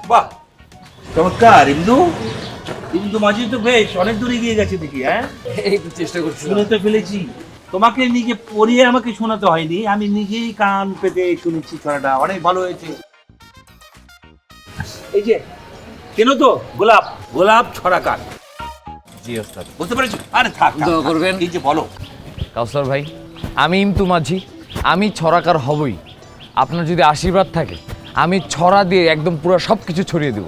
বাহ, চমৎকার। ইন্দু মাঝি তো বেশ অনেক দূরে গিয়ে গেছে দেখি। হ্যাঁ, এই তো চেষ্টা করছি। শুনতে ফেলেছি। তোমাকে নিজে পড়িয়ে আমাকে শোনাতে হয়নি, আমি নিজেই কান পেতে শুনেছি। ছড়াটা অনেক ভালো হয়েছে। এই যে কেন তো গোলাপ ছড়াকার। জি ওস্তাদ। বুঝতে পেরেছি? আরে থাক দোয়া করবেন। এই যে বলো। কাউসার ভাই, আমি ইমতু মাঝি, আমি ছড়াকার হবই। আপনার যদি আশীর্বাদ থাকে আমি ছড়া দিয়ে একদম পুরো সব কিছু ছড়িয়ে দেব।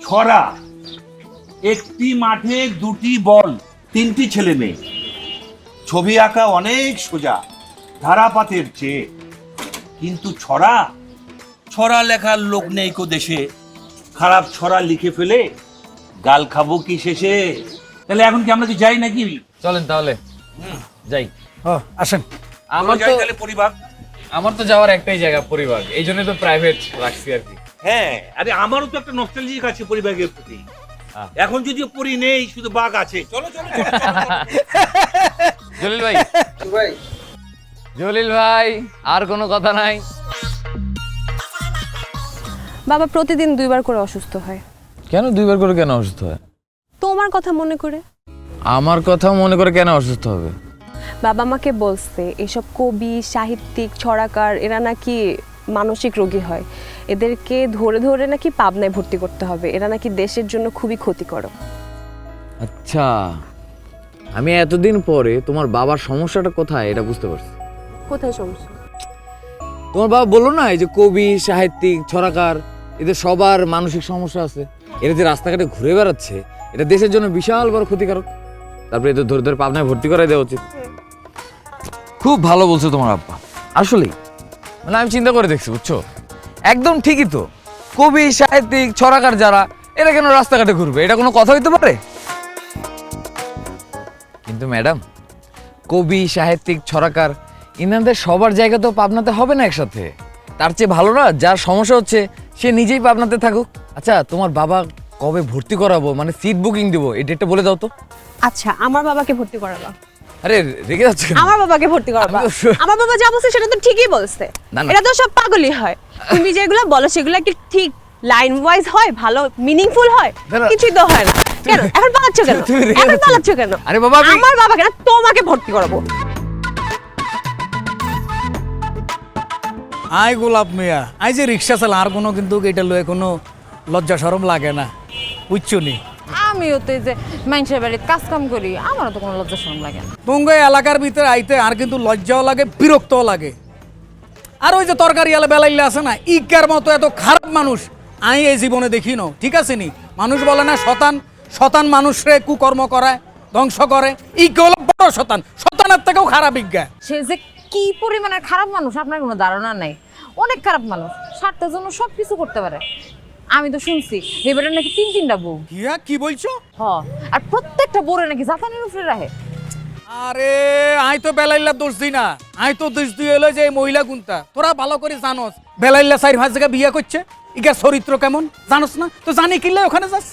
ছড়া? একটি মাঠে দুটি বল, তিনটি ছেলে মেয়ে। ছবি আঁকা অনেক সোজা, ধারাপাতের চেয়ে। কিন্তু ছড়া লেখার লোক নেই কো দেশে। খারাপ ছড়া লিখে ফেলে গাল খাবো কি শেষে? তাহলে এখন কি আমরা কি যাই নাকি? চলেন তাহলে যাই। আসেন। আমার তো যাওয়ার একটাই জায়গা, পরিবার। এই জন্য তো প্রাইভেট রাখছি আর কি। হ্যাঁ, আরে আমারও তো একটা নস্টালজিক আছে পরিবারের প্রতি। এখন যদিও পরি নেই, শুধু বাঘ আছে। চলো জলিল ভাই আর কোনো কথা নাই? বাবা প্রতিদিন 2 বার করে অসুস্থ হয়। কেন 2বার করে কেন অসুস্থ হয়? তোমার কথা মনে করে। আমার কথা মনে করে কেন অসুস্থ হবে? বাবা আমাকে বলছে এসব কবি, সাহিত্যিক, ছড়াকার এরা নাকি মানসিক রোগী হয়, এদেরকে ধরে ধরে নাকি পাবনায় ভর্তি করতে হবে, এরা নাকি দেশের জন্য খুবই ক্ষতিকর। আচ্ছা, আমি এতদিন পরে তোমার বাবার সমস্যাটা কোথায় এটা বুঝতে পারছি। কোথায় সমস্যা? তোমার বাবা বললো না, এই যে কবি, সাহিত্যিক, ছড়াকার, এদের সবার মানসিক সমস্যা আছে, এরা যে রাস্তাঘাটে ঘুরে বেড়াচ্ছে এটা দেশের জন্য বিশাল বড় ক্ষতিকারক, তারপরে এদের ধরে ধরে পাবনায় ভর্তি করাই দেওয়া উচিত। খুব ভালো বলছো তোমার আব্বা, আসলেই মানে আমি চিন্তা করে দেখছি, বুঝছো, একদম ঠিকই তো। কবি, সাহিত্যিক, ছড়াকার যারা, এরা কেন রাস্তাঘাটে ঘুরবে? এটা কোনো কথা হইতে পারে? কিন্তু ম্যাডাম, কবি, সাহিত্যিক, ছড়াকার ইনাদের সবার জায়গা তো পাবনাতে হবে না একসাথে। তার চেয়ে ভালো না, যার সমস্যা হচ্ছে সে নিজেই পাবনাতে থাকুক। আচ্ছা, তোমার বাবা কবে ভর্তি করাবো, মানে সিট বুকিং দেবো, এই ডেটটা বলে দাও তো। আচ্ছা, আমার বাবাকে ভর্তি করাবা? আরে রেগে যাচ্ছে কেন? আমার বাবাকে ভর্তি করাবা? আমি তো আমার বাবা যা বলছে সেটা তো ঠিকই বলছে। না, না। এটা তো সব পাগলই হয়। তুমি যেগুলো বলো সেগুলো কি ঠিক লাইন ওয়াইজ হয়, ভালো মিনিংফুল হয়? না, না। কিছুই তো হয় না। কেন এখন পালাচ্ছ কেন? তুমি রেগে এখন যাচ্ছ। পালাচ্ছ কেন? আরে বাবা, আমার বাবাকে না, তোমাকে ভর্তি করাবো। আই গোলাপ মিয়া, আই যে রিক্সা চালা আর কোনো কিন্তু এটা লয়ে কোনো লজ্জা শরম লাগে না, বুঝছো নি? আমিও তো এই যে মানুষের বাড়িতে কাজ কাম করি, আমারও তো কোনো লজ্জা শরম লাগে না। তুঙ্গে এলাকার ভিতরে আইতে আর কিন্তু লজ্জাও লাগে, বিরক্তও লাগে। আর ওই যে তরকারি আলা বেলাইলে আছে না, ইকার মতো এত খারাপ মানুষ আমি এই জীবনে দেখি না, ঠিক আছে নি? মানুষ বলে না শতান, শতান মানুষরে কুকর্ম করায়, ধ্বংস করে, ইকে হলো বড় শতান, শতানের থেকেও খারাপ ইজ্ঞা। সে যে কি পরিমাণের খারাপ মানুষ আপনার কোনো ধারণা নাই। অনেক খারাপ মানুষ, স্বার্থের জন্য সব কিছু করতে পারে। আমি তো শুনছি এবারে নাকি 3-3টা বউ। কি বলছো? হ, আর প্রত্যেকটা বউরে নাকি জাতানির উপরে রাখে। আরে আই তো বেলাইল্লা দোষ দিই না, আই তো দোষ দিয়ে এলো যে এই মহিলা গুনতা। তোরা ভালো করে জানোস বেলাইল্লা 4-5 জায়গা বিয়ে করছে, ইকার চরিত্র কেমন জানোস না? তো জানি কিনলে ওখানে যাস।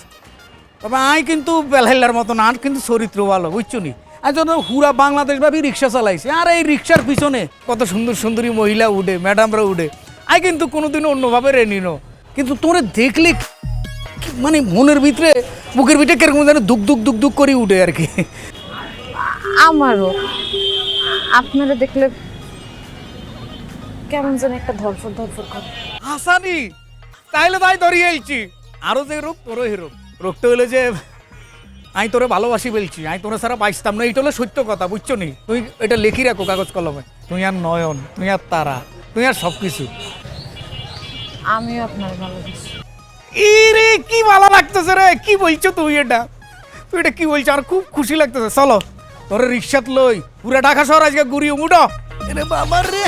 তবে আই কিন্তু বেলাইল্লার মতো না, আর কিন্তু চরিত্র ভালো, বুঝছো নি? আজ পুরা বাংলাদেশ ভাবি রিক্সা চালাইছে, আর এই রিক্সার পিছনে কত সুন্দর সুন্দরী মহিলা উঠে, ম্যাডামরা উঠে। আই কিন্তু কোনোদিন অন্যভাবে রেনি নো, কিন্তু তোরে দেখলে মানে মনের ভিতরে, বুকের ভিতরে কিরকম যেন দুক দুক দুক দুক করে উঠে আর কি। আমারও আপনারা দেখলে কেমন যেন একটা ধরফর ধরফর করে। হাসানি তাইলে তাই ধরিয়ে আইছি, আরো যে রোগ তোরও হিরোগ। রোগটা হলো যে আমি তোরে ভালোবাসি বলছি, আমি তোরা ছাড়া বাঁচতাম না, এটা হলো সত্য কথা, বুঝছো নি? তুই এটা লিখি রাখো কাগজ কলমে। তুই আর নয়ন, তুই আর তারা, তুই আর সব কিছু। আমিও আপনার ভালোবাসি। রে কি ভালো লাগতেছে রে, কি বলছো তুই এটা? তুই এটা কি বলছো? আর খুব খুশি লাগতেছে। চলো তোর রিক্সাত লই পুরা ঢাকা শহর আজকে ঘুরিয়ে উঠো। রে বাবা রে।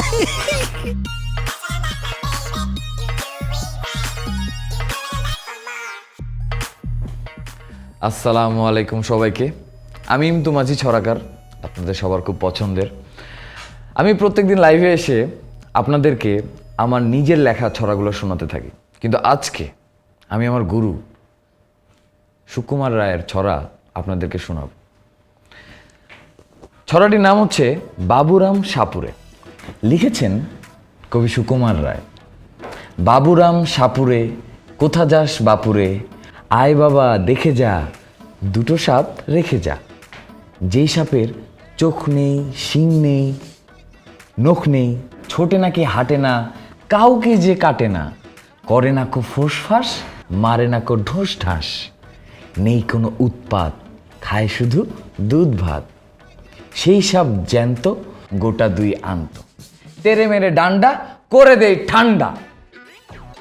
আসসালামু আলাইকুম সবাইকে। আমি ইমতু মাঝি ছড়াকার, আপনাদের সবার খুব পছন্দের। আমি প্রত্যেকদিন লাইভে এসে আপনাদেরকে আমার নিজের লেখা ছড়াগুলো শোনাতে থাকি, কিন্তু আজকে আমি আমার গুরু সুকুমার রায়ের ছড়া আপনাদেরকে শোনাব। ছড়াটির নাম হচ্ছে বাবুরাম সাপুরে। লিখেছেন কবি সুকুমার রায়। বাবুরাম সাপুরে, কোথা যাস বাপুরে, আয় বাবা দেখে যা, দুটো সাপ রেখে যা। যেই সাপের চোখ নেই, শিং নেই, নখ নেই, ছোটে নাকি হাঁটে না, কাউকে যে কাটে না, করে না কো ফোঁসফাঁস, মারে না কো ঢোস ঢাস, নেই কোনো উৎপাত, খায় শুধু দুধ ভাত। সেই সাপ জ্যান্ত, গোটা 2 আন্ত, তেরে মেরে ডান্ডা করে দেয় ঠান্ডা।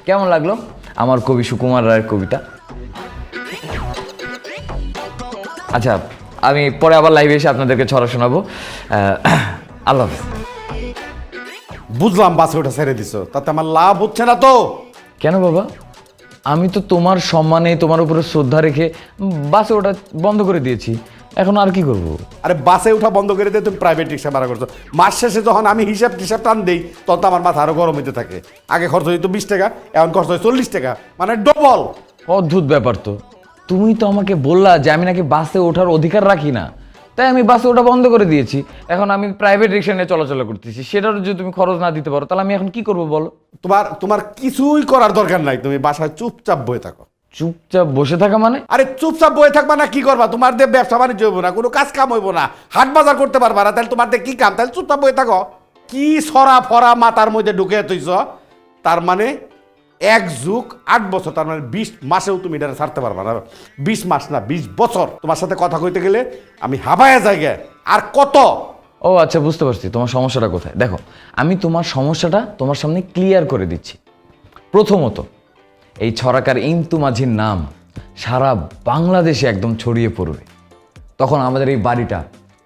কেমন লাগলো আমার কবি সুকুমার রায়ের কবিতা? আচ্ছা, আমি পরে আবার লাইভে এসে আপনাদেরকে ছড়া শোনাবো। আল্লাহ হাফেজ। বুঝলাম বাসে ওটা ছেড়ে দিছো, তাতে আমার লাভ হচ্ছে না তো। কেন বাবা? আমি তো তোমার সম্মানে, তোমার উপরে শ্রদ্ধা রেখে বাসে ওটা বন্ধ করে দিয়েছি, এখন আর কি করব? আরে বাসে উঠা বন্ধ করে দিয়ে তুমি প্রাইভেট রিক্সা ভাড়া করছো। মাস শেষে যখন আমি হিসাব টিসাব টান দিই, তখন তো আমার মাথা আরো গরম হইতে থাকে। আগে খরচ হইতো 20 টাকা, এখন খরচ হয় 40 টাকা, মানে ডবল। অদ্ভুত ব্যাপার তো। তুমি তো আমাকে বললা যে আমি নাকি বাসে ওঠার অধিকার রাখি না, তাই আমি বাসে ওঠা বন্ধ করে দিয়েছি। এখন আমি প্রাইভেট রিক্সা নিয়ে চলাচল করতেছি, সেটার যদি তুমি খরচ না দিতে পারো, তাহলে আমি এখন কি করবো বলো? তোমার কিছুই করার দরকার নাই, তুমি বাসায় চুপচাপ বয়ে থাকো। চুপচাপ বসে থাকা মানে? আরে চুপচাপ বয়ে থাকবা না কি করবা? তোমার দিয়ে ব্যবসা বাণিজ্য হইব না, কোনো কাজ কাম হইব না, হাট বাজার করতে পারবা না, তাহলে তোমার দিয়ে কি কাম? তাহলে চুপচাপ বয়ে থাকো। কি সরা ফরা মাথার মধ্যে ঢুকে তুইছ? তার মানে 1 যুগ 8 বছর, তার মানে 20 মাসেও তুমি এটা ছাড়তে পারবা না। 20 মাস না 20 বছর তোমার সাথে কথা কইতে গেলে আমি হাবায়া জায়গা। আর কত? ও আচ্ছা, বুঝতে পারছি তোমার সমস্যাটা কোথায়। দেখো, আমি তোমার সমস্যাটা তোমার সামনে ক্লিয়ার করে দিচ্ছি। প্রথমত, এই ছড়াকার ইন্তু মাঝির নাম সারা বাংলাদেশে একদম ছড়িয়ে পড়বে। তখন আমাদের এই বাড়িটা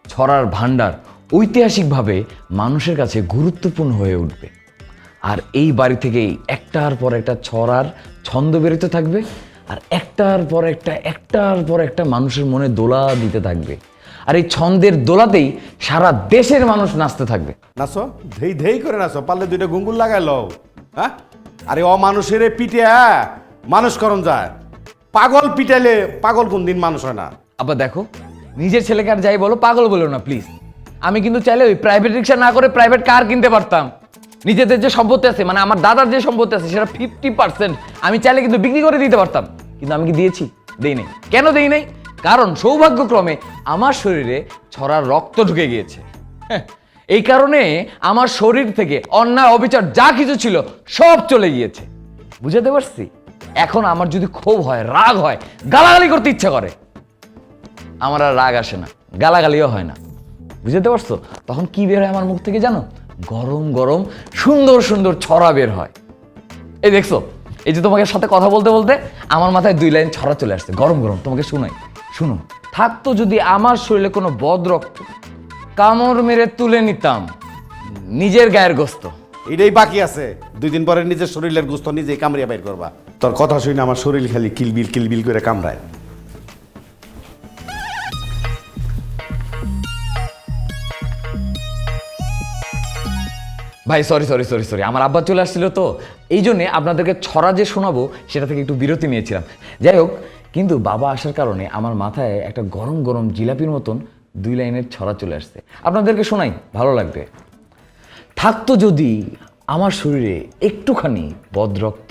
ছড়ার ভাণ্ডার ঐতিহাসিকভাবে মানুষের কাছে গুরুত্বপূর্ণ হয়ে উঠবে। আর এই বাড়ি থেকেই একটার পর একটা ছড়ার ছন্দ বেরোতে থাকবে, আর একটার পর একটা মানুষের মনে দোলা দিতে থাকবে। আর এই ছন্দের দোলাতেই সারা দেশের মানুষ নাচতে থাকবে। নাচো, ধেই ধেই করে নাচো, পারলে 2টা গুঙ্গুল লাগাই লও। হ্যাঁ, আরে অমানুষের পিঠে মানুষ করণ যায়। পাগল পিটাইলে পাগল কোন দিন মানুষ হয় না। আবার দেখো, নিজের ছেলেকে আর যাই বলো, পাগল বলো না প্লিজ। আমি কিন্তু চাইলে ওই প্রাইভেট রিক্সা না করে প্রাইভেট কার কিনতে পারতাম। নিজেদের যে সম্পত্তি আছে, মানে আমার দাদার যে সম্পত্তি আছে, সেটা 50% আমি চাইলে কিন্তু বিক্রি করে দিতে পারতাম। কিন্তু আমি কি দিয়েছি? দেই নাই। কেন দেই নাই? কারণ সৌভাগ্যক্রমে আমার শরীরে ছড়ার রক্ত ঢুকে গিয়েছে। এই কারণে আমার শরীর থেকে অন্যায় অবিচার যা কিছু ছিল সব চলে গিয়েছে। বুঝাতে পারছি? এখন আমার যদি ক্ষোভ হয়, রাগ হয়, গালাগালি করতে ইচ্ছা করে, আমার আর রাগ আসে না, গালাগালিও হয় না। বুঝতে পারছো? তখন কি বের হয় আমার মুখ থেকে জানো? গরম গরম সুন্দর সুন্দর ছড়া বের হয়। এই দেখছো, এই যে তোমাকে সাথে কথা বলতে বলতে আমার মাথায় 2 লাইন ছড়া চলে আসছে, গরম গরম। তোমাকে শোনাই, শুনো। থাকতো যদি আমার শরীরে কোনো বদ রক্ত, কামড় মেরে তুলে নিতাম নিজের গায়ের গোস্ত। এটাই বাকি আছে। 2 দিন পরে নিজের শরীরের গোস্ত নিজেই কামড়িয়া বাইর করবা। তোর কথা শুনে আমার শরীর খালি কিলবিল কিলবিল করে কামড়ায়। ভাই সরি, আমার আব্বা চলে আসছিল, তো এই জন্যে আপনাদেরকে ছড়া যে শোনাবো সেটা থেকে একটু বিরতি নিয়েছিলাম। যাই হোক, কিন্তু বাবা আসার কারণে আমার মাথায় একটা গরম গরম জিলাপির মতন 2 লাইনের ছড়া চলে আসছে। আপনাদেরকে শোনাই, ভালো লাগবে। থাকতো যদি আমার শরীরে একটুখানি বদরক্ত,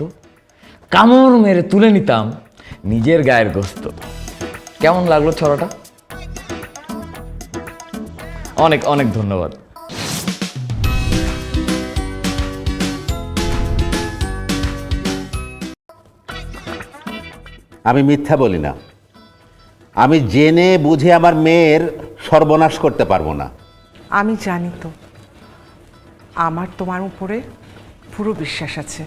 কামড় মেরে তুলে নিতাম নিজের গায়ের গোস্ত। কেমন লাগলো ছড়াটা? অনেক অনেক ধন্যবাদ। আমি মিথ্যা বলি না। আমি জেনে বুঝে আমার মেয়ের সর্বনাশ করতে পারবো না। আমি জানি তো, আমার তোমার উপরে পুরো বিশ্বাস আছে,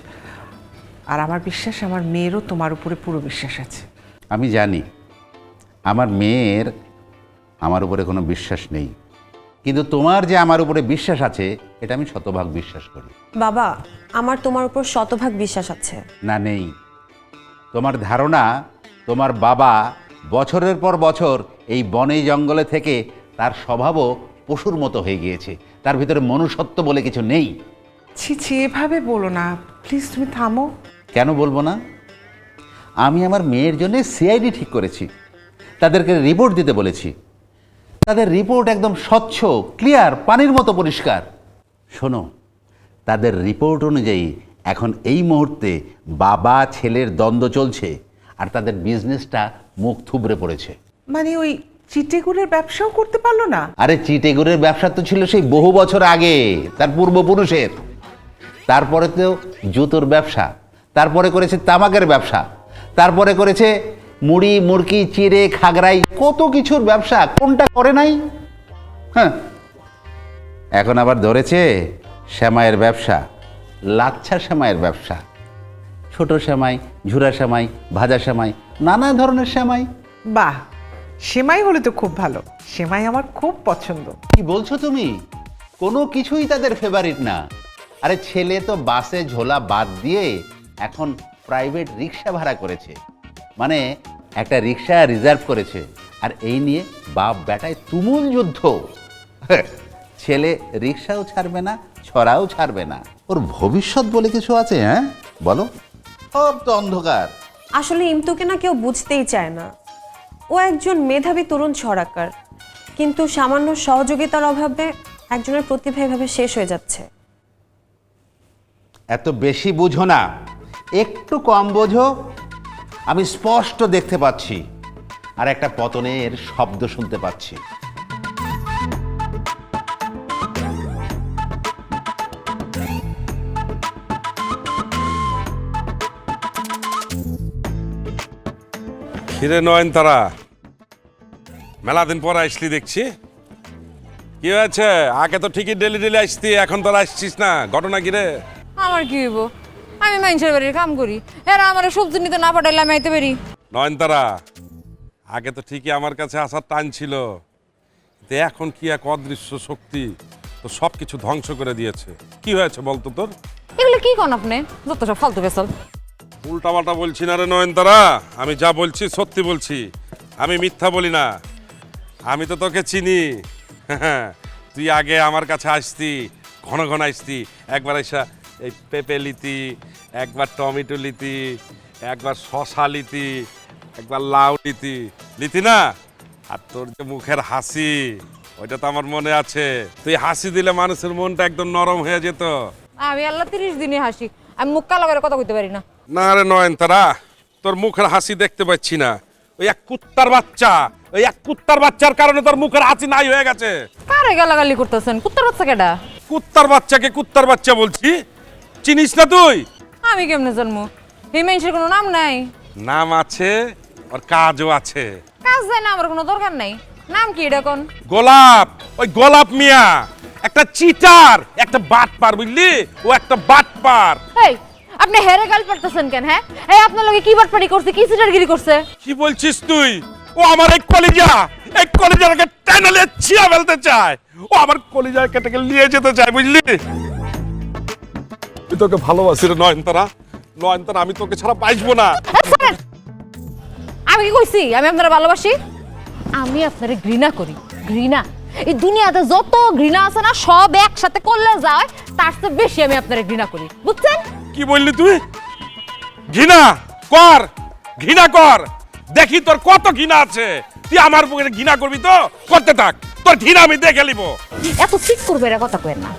আর আমার বিশ্বাস আমার মেয়েরও তোমার উপরে পুরো বিশ্বাস আছে। আমি জানি আমার মেয়ের আমার উপরে কোনো বিশ্বাস নেই, কিন্তু তোমার যে আমার উপরে বিশ্বাস আছে এটা আমি শতভাগ বিশ্বাস করি। বাবা, আমার তোমার উপর শতভাগ বিশ্বাস আছে। না, নেই। তোমার ধারণা তোমার বাবা বছরের পর বছর এই বনে জঙ্গলে থেকে তার স্বভাবও পশুর মতো হয়ে গিয়েছে, তার ভিতরে মনুষ্যত্ব বলে কিছু নেই। ছি ছি, এভাবে বলো না প্লিজ, তুমি থামো। কেন বলবো না? আমি আমার মেয়ের জন্য সিআইডি ঠিক করেছি, তাদেরকে রিপোর্ট দিতে বলেছি। তাদের রিপোর্ট একদম স্বচ্ছ, ক্লিয়ার, পানির মতো পরিষ্কার। শোনো, তাদের রিপোর্ট অনুযায়ী এখন এই মুহূর্তে বাবা ছেলের দ্বন্দ্ব চলছে, আর তাদের বিজনেসটা মুখ থুবড়ে পড়েছে। মানে ওই চিটেগুড়ের ব্যবসাও করতে পারলো না? আরে চিটেগুড়ের ব্যবসা তো ছিল সেই বহু বছর আগে, তার পূর্বপুরুষের। তারপরে তো জুতোর ব্যবসা, তারপরে করেছে তামাকের ব্যবসা, তারপরে করেছে মুড়ি মুরকি চিড়ে খাগড়াই, কত কিছুর ব্যবসা। কোনটা করে নাই? হ্যাঁ, এখন আবার ধরেছে সেমাইয়ের ব্যবসা, লাচ্ছা সেমাইয়ের ব্যবসা। ছোট সেমাই, ঝুরা সেমাই, ভাজা সেমাই, নানা ধরনের সেমাই। বাহ, সেমাই হলে তো খুব ভালো, সেমাই আমার খুব পছন্দ। কি বলছো তুমি? কোনো কিছুই তাদের ফেভারিট না। আরে ছেলে তো বাসে ঝোলা বাদ দিয়ে এখন প্রাইভেট রিক্সা ভাড়া করেছে, মানে একটা রিক্সা রিজার্ভ করেছে, আর এই নিয়ে বাপ বেটায় তুমুল যুদ্ধ। ছেলে রিক্সাও ছাড়বে না, ছড়াও ছাড়বে না। ওর ভবিষ্যৎ বলে কিছু আছে? হ্যাঁ বলো, সব তো অন্ধকার। আসলে ইমতুকে না কেউ বুঝতেই চায় না। ও একজন মেধাবী তরুণ ছড়াকার, কিন্তু সামান্য সহযোগিতার অভাবে একজনের প্রতিভা এভাবে শেষ হয়ে যাচ্ছে। এত বেশি বুঝো না, একটু কম বোঝো আমি স্পষ্ট দেখতে পাচ্ছি আর একটা পতনের শব্দ শুনতে পাচ্ছি। কিরে নয়নতারা, মেলা দিন পর আসলি দেখছি, কি হয়েছে? আগে তো ঠিকই ডেলি ডেলি আসতি, এখন তো আর আসছিস না, ঘটনা কি রে? আমার কি হইব, আমি মানুষের বাড়ির কাম করি, এরা আমার সবজি নিতে না পাঠাইলে আমি আইতে পারি? নয়নতারা, আগে তো ঠিকই আমার কাছে আসার টান ছিল, কিন্তু এখন কি এক অদৃশ্য শক্তি তো সব কিছু ধ্বংস করে দিয়েছে। কি হয়েছে বলতো তোর? এগুলো কি কোন আপনি? যত সব ফালতু বেসাল। উল্টাপাল্টা বলছি না রে নয়নতারা, আমি যা বলছি সত্যি বলছি, আমি মিথ্যা বলি না। আমি তো তোকে চিনি, তুই আগে আমার কাছে আসতি, ঘন ঘন আসতি, একবার এসা এই পেঁপে লিতি, একবার টমেটো লিতি, একবার শশা লিতি, একবার লাউ লিতি, লিতি না? আর তোর যে মুখের হাসি, ওইটা তো আমার মনে আছে, তুই হাসি দিলে মানুষের মনটা একদম নরম হয়ে যেত। আমি আল্লাহ 30 দিনে হাসি, আমি মুখ কালো করে কথা কইতে পারি না। না রে নয়নতারা, তোর মুখের হাসি দেখতে পাচ্ছি না, ওই এক কুত্তার বাচ্চা, ওই এক কুত্তার বাচ্চার কারণে তোর মুখের হাসি নাই হয়ে গেছে। কারে গালাগালি করতেছেন? কুত্তার বাচ্চা কেডা? কুত্তার বাচ্চাকে কুত্তার বাচ্চা বলছি, চিনিস না তুই? আমি কেমনে জানবো? এই মানুষের কোনো নাম নাই? নাম আছে, ওর কাজও আছে। কাজ যায় না, আমার কোনো দরকার নাই। নাম কি এটা কোন? গোলাপ, ওই গোলাপ মিয়া একটা চিটার, একটা বাটপার, বুঝলি? ও একটা বাটপার। এই আপনি হেরে গাল পারতেছেন কেন? হ্যাঁ, এই আপনার লগে কি বাটপাড়ি করছে, কি সিটারগিরি করছে? কি বলছিস তুই? ও আমার এক কলিজাকে টেনে ছিঁড়ে ফেলতে চায়, ও আমার কলিজা কেটে নিয়ে যেতে চায়, বুঝলি? তুই তোকে ভালোবাসি রে নয়নতারা, নয়নতারা, আমি তোকে ছাড়া বাঁচবো না। আমি কি কইছি আমি আপনারা ভালোবাসি? আমি আপনারে ঘৃণা করি, ঘৃণা। এই দুনিয়াতে যত ঘৃণা আছে না, সব একসাথে করলে যায় তার চেয়ে বেশি আমি আপনারে ঘৃণা করি, বুঝছেন? কি বললি তুই? ঘৃণা কর, ঘৃণা কর, দেখি তোর কত ঘৃণা আছে। তুই আমার বুকে ঘৃণা করবি তো করতে থাক, তোর ঘৃণা আমি দেখে নিব। এত ঠিক করবে এরা কথা কয়েন না।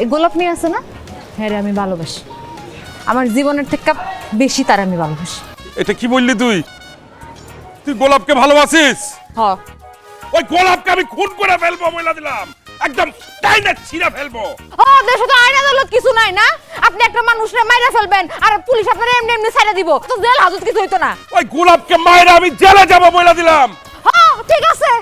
এই গোলাপ মেয়ে আছে না, হ্যাঁ রে আমি ভালোবাসি, আমার জীবনের থেকে বেশি তার আমি ভালোবাসি। এটা কি বললি তুই? তুই গোলাপকে ভালোবাসিস? হ্যাঁ। ওই গোলাপকে আমি খুন করে ফেলবো, বলে দিলাম, একদম টাইনে ছিঁড়ে ফেলবো। ও দেশে তো আইন আদালত কিছু নাই না, আপনি একটা মানুষরে মাইরা ফেলবেন আর পুলিশ আপনার এমনি এমনি ছাইড়া দিব, তো জেল হাজত কিছু হইতো না। ওই গোলাপকে মাইরা আমি জেলে যাব, বলে দিলাম। হ্যাঁ ঠিক আছে।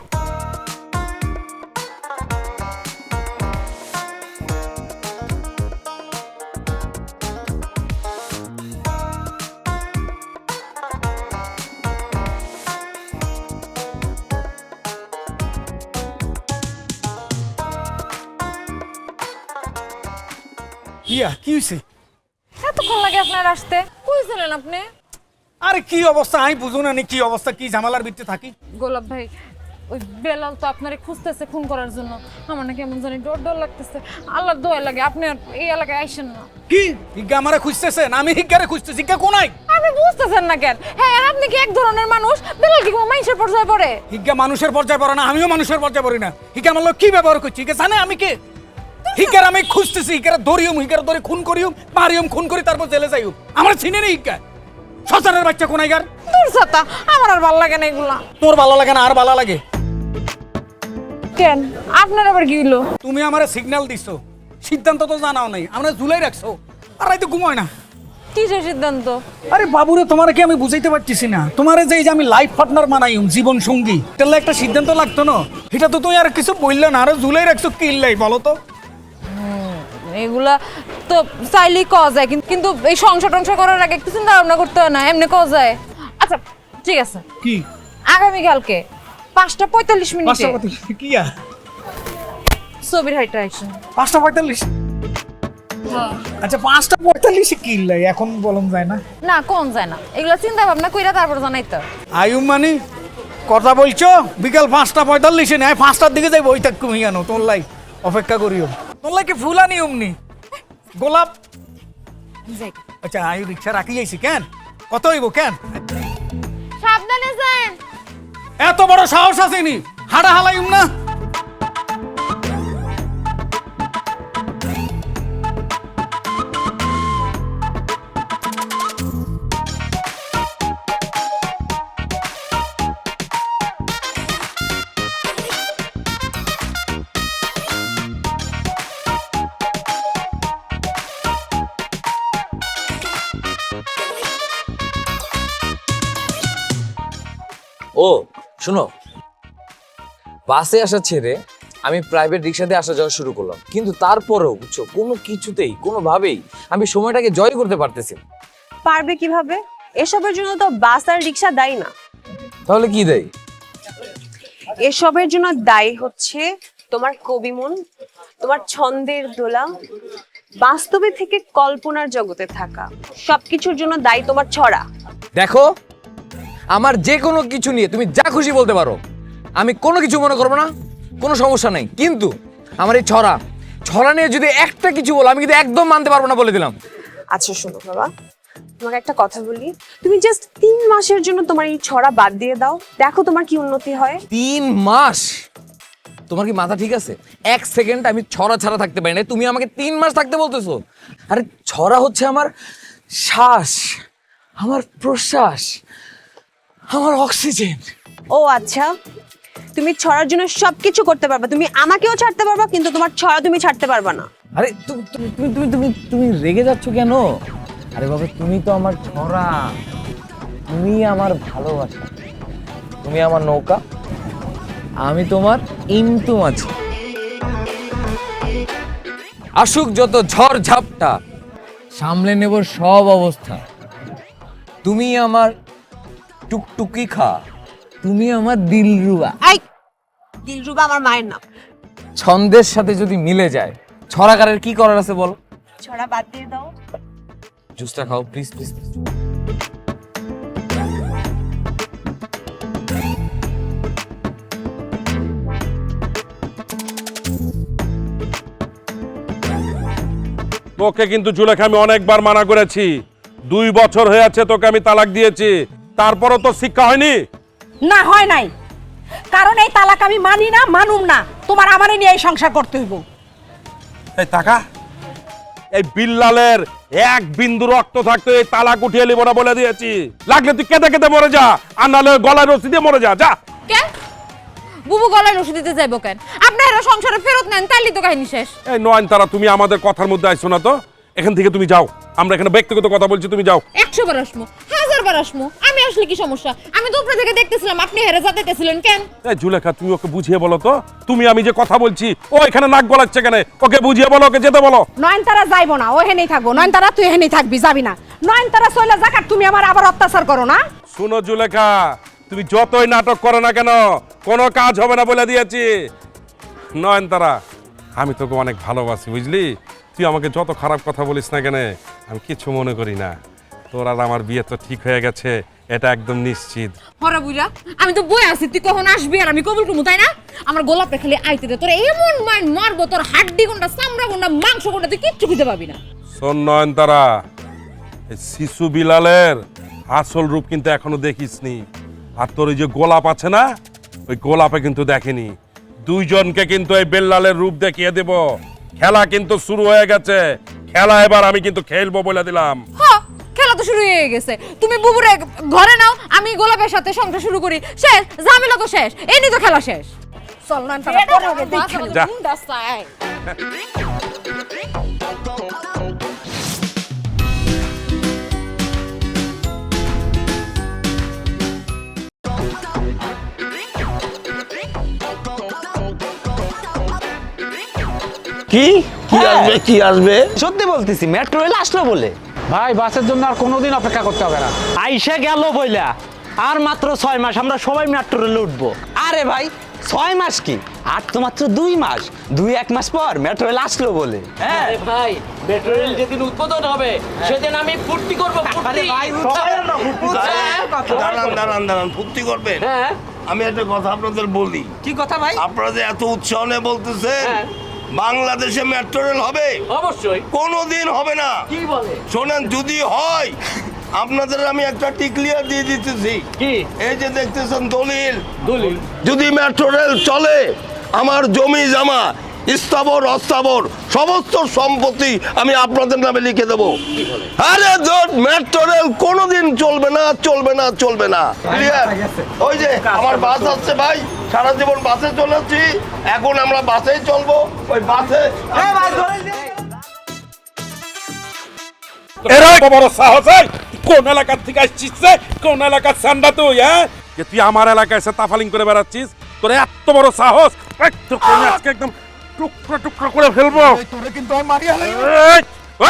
ইয়া কি হইছে? এতক্ষণ লাগে আপনার আসতে? কই ছিলেন আপনি? আরে কি অবস্থা আমি বুঝুন না, কি অবস্থা, কি ঝামেলার ভিতরে থাকি। গোলাপ ভাই, ওই বেলাল তো আপনারে খুঁজতেছে খুন করার জন্য, আমার না কেমন জানি ডর ডর লাগতেছে। আল্লাহর দোয়া লাগে আপনি আর এই এলাকায় আইসেন না। কি হিগা আমারে খুঁজতেছেন? আমি হিগারে খুঁজতেছি, হিগা কোনাই? আপনি বুঝতেছেন না কেন? হ্যাঁ আর আপনি কি এক ধরনের মানুষ? বেলাল কি কোনো মানুষের পর্যায়ে পড়ে? হিগা মানুষের পর্যায়ে পড়ে না, আমিও মানুষের পর্যায়ে পড়ি না। হিগা আমার লোক কি ব্যবহার করছি, হিগা জানে আমি কে? হিগার আমি খুঁজতেছি, হিগার ধরিও, হিগার ধরে খুন করিও, মারিও, খুন করি, তারপর জেলে যাইও। আমার চিনে নেই হিগা। শতানের বাচ্চা কোনাইগার। দূর ছাতা, আমার আর ভালো লাগে না এগুলা। তোর ভালো লাগে না? আর ভালো লাগে কেন? আপনার আবার কি হলো? তুমি আমারে সিগন্যাল দিছো, সিদ্ধান্ত তো জানাও নাই, আমরা ঝুলাই রাখছো, আর রাইতে ঘুমায় না। কি যে সিদ্ধান্ত? আরে বাবুরে, তোমারে কি আমি বুঝাইতে পারতেছি না? তোমারে যে এই যে আমি লাইফ পার্টনার মানাইম, জীবন সঙ্গী, তাহলে একটা সিদ্ধান্ত লাগতো না? এটা তো তুমি আর কিছু বললে না, আরে ঝুলাই রাখছো কি লাই বলো তো? এগুলা তো চাইলেই কওয়া যায়, কিন্তু এই সংসার টংসার করার আগে একটু চিন্তা ভাবনা করতে হয় না? এমনি কওয়া যায়? আচ্ছা ঠিক আছে, কি আগামীকালকে 5:45 মিনিটে কি ছবির হাইটা আইসেন। 5:45? আচ্ছা 5:45 কি লাই এখন বলম যায় না? না কোন যায় না, এগুলা চিন্তা ভাবনা কইরা তারপর জানাইতো। আয়ুম মানে কথা বলছো, বিকাল 5:45 না, 5টার দিকে যাইব, ওই তাক তুমি জানো, তোর লাই অপেক্ষা করিও। তোর লাই কি ফুলানি অমনি গোলাপ? আচ্ছা আয়ু রিক্সা রাখি যাইছি, কেন কত হইব, কেন? সাবধানে যান। এত বড় সাহস আসেনি, হাঁটা হালাইম না। ও শুনো, বাসে আসা ছেড়ে আমি প্রাইভেট রিক্সা দিয়ে আসা যাওয়া শুরু করলাম, কিন্তু তারপরেও বুঝছো কোনো কিছুতেই কোনোভাবেই আমি সময়টাকে জয় করতে পারতেছি না। পারবে কিভাবে? এসবের জন্য তো বাস আর রিক্সা দায়ী না। তাহলে কি দেয়? এসবের জন্য দায়ী হচ্ছে তোমার কবি মন, তোমার ছন্দের দোলা, বাস্তবে থেকে কল্পনার জগতে থাকা। সবকিছুর জন্য দায়ী তোমার ছড়া। দেখো, আমার যে কোনো কিছু নিয়ে তুমি যা খুশি বলতে পারো, আমি কোনো কিছু মনে করবো না, কোনো সমস্যা নেই। কিন্তু আমার এই ছড়া নিয়ে যদি একটা কিছু বলো, আমি কিন্তু একদম মানতে পারবো না, বলে দিলাম। আচ্ছা শোনো বাবা, তোমাকে একটা কথা বলি, তুমি জাস্ট 3 মাসের জন্য তোমার এই ছড়া বাদ দিয়ে দাও, দেখো তোমার কি উন্নতি হয়। 3 মাস? তোমার কি মাথা ঠিক আছে? 1 সেকেন্ড আমি ছড়া ছাড়া থাকতে পারি না, তুমি আমাকে 3 মাস থাকতে বলতেছো? আরে ছড়া হচ্ছে আমার শ্বাস, আমার প্রশ্বাস, আমার অক্সিজেন। ও আচ্ছা, তুমি ছড়ার জন্য সবকিছু করতে পারবা, তুমি আমাকেও ছাড়তে পারবা, কিন্তু তোমার ছড়া তুমি ছাড়তে পারবা না। আরে তুমি রেগে যাচ্ছ কেন? আরে বাবা, তুমি তো আমার ছড়া, তুমি আমার ভালোবাসা, তুমি আমার নৌকা, আমি তোমার ইন্তু মাঝি। আসুক যত ঝড় ঝাপটা, সামলে নেব সব অবস্থা। তুমি আমার টুকটুকি খা, তুমি আমার দিলরুবা। এই দিলরুবা আমার মায়ের নাম। ছন্দের সাথে যদি মিলে যায়, ছড়াকারের কি করার আছে বল? ছড়া বাদ দিয়ে দাও। জুসটা খাও প্লিজ প্লিজ। তোকে কিন্তু জুলেখা আমি অনেকবার মানা করেছি, 2 বছর হয়ে আছে তোকে আমি তালাক দিয়েছি, তারপরও তো শিক্ষা হয়নি। না হয় নাই, কারণ এই তালাক আমি মানি না, মানুম না। তোমার আমারে নিয়ে এই সংসার করতে হইব। এই টাকা, এই বিল্লালের 1 বিন্দু রক্ত থাকতো এই তালাক উঠিয়ে নিব না বলে দিয়েছি। লাগলে তুই কেঁদে কেঁদে মরে যা, আর নাহলে গলায় রশি দিয়ে মরে যা। যা। কেন বুবু গলায় রশি দিতে যাইবো কেন? আপনারা সংসারে ফেরত নেন, তাইলে তো কাহিনী শেষ। এই নয়নতারা, তুমি আমাদের কথার মধ্যে আইছো না তো, এখান থেকে তুমি যাও। আমরা এখানে ব্যক্তিগত কথা বলছি, তুমি যাও। 100 বার আসমু, 1000 বার আসমু, আমি আসলে কি সমস্যা? আমি তো উপরে থেকে দেখতেছিলাম আপনি হেরে যাইতেছিলেন কেন? এই জুলেখা, তুমি ওকে বুঝিয়ে বলো তো, আমি যে কথা বলছি, ও এখানে নাক গলাচ্ছে কেন? ওকে বুঝিয়ে বলো, ওকে যেতে বলো। নয়নতারা যাইবো না, ও হেনেই থাকবো। নয়নতারা তুই হেনেই থাকবি, যাবি না। নয়নতারা চলে যাক, আর তুমি আমার আবার অত্যাচার করো না। শুনো জুলেখা, তুমি যতই নাটক করো না কেন, কোনো কাজ হবে না বলে দিয়েছি। নয়নতারা, আমি তোকে অনেক ভালোবাসি, বুঝলি? তুই আমাকে যত খারাপ কথা বলিস না কেন, আমি কিছু মনে করি না। তোর আর আমার বিয়ে তো ঠিক হয়ে গেছে, এটা একদম নিশ্চিত। হরা বুইরা, আমি তো বই আছি, তুই কখন আসবি আর আমি কবুল করবো, তাই না? আমার গোলাপে খালি আইতে দে, তোর এমন মাইন মারবো, তোর হাড্ডি কোনটা, চামড়া কোনটা, মাংস কোনটা, তুই কিচ্ছু খুঁজে পাবি না। শোন নয়নতারা, এই শিশু বিলালের আসল রূপ কিন্তু এখনো দেখিসনি। আর তোর ওই যে গোলাপ আছে না, ওই গোলাপে কিন্তু দেখেনি। 2 জনকে কিন্তু এই বেল্লালের রূপ দেখিয়ে দেব। খেলা কিন্তু শুরু হয়ে গেছে, খেলা এবার আমি কিন্তু খেলবো বলে দিলাম। হ্যাঁ, খেলা তো শুরু হয়ে গেছে। তুমি বুবুরে ঘরে নাও, আমি গোলাপের সাথে সংসার শুরু করি, শেষ, ঝামেলা তো শেষ, এমনি তো খেলা শেষ। চল নয়নতারা, পরে হবে, দেখে নিই। যা। কি কি আসবে, কি আসবে? সত্যি বলতেছি, মেট্রো রেল আসলো বলে। ভাই, বাসের জন্য আর কোনোদিন অপেক্ষা করতে হবে না। আইসা গেল বইলা, আর মাত্র 6 মাস আমরা সবাই মেট্রো রেলে উঠবো। আরে ভাই, 6 মাস কি, আর তো মাত্র 2 মাস। 2-1 মাস পর মেট্রো রেল আসলো বলে। হ্যাঁ ভাই, মেট্রো রেল যেদিন উদ্বোধন হবে সেদিন আমি ফুর্তি করবো। দাঁড়ান, ফুর্তি করবেন? হ্যাঁ, আমি একটা কথা আপনাদের বলি। কি কথা ভাই? আপনারা যে এত উৎসাহ নিয়ে বলতেছেন বাংলাদেশে মেট্রো রেল হবে, অবশ্যই কোনোদিন হবে না। কি বলে? শোনেন, যদি হয় আপনাদের আমি একটা টিকলিয়ার দিয়ে দিতেছি। কি? এই যে দেখতেছেন দলিল, যদি মেট্রো রেল চলে, আমার জমি জমা, স্থাবর অস্থাবর সমস্ত সম্পত্তি আমি আপনাদের নামে লিখে দেবো। আরে মেট্রো রেল কোনোদিন চলবে না, চলবে না, চলবে না। ক্লিয়ার? ওই যে আমার বাস আসছে ভাই, সারা জীবন বাসে চলেছি, এখন আমরা বাসেই চলবো। ওই বাসে এরা বড় সাহস, কোন এলাকার থেকে আসছিস? কোন এলাকার সান্ডা তুই? হ্যাঁ, যে তুই আমার এলাকায় এসে তাফালিং করে বেড়াচ্ছিস? তোর এত বড় সাহস! এই, তোকে আমি আজকে একদম টুকরো টুকরো করে ফেলবো। তোরে কিন্তু আমি মারিয়া এই,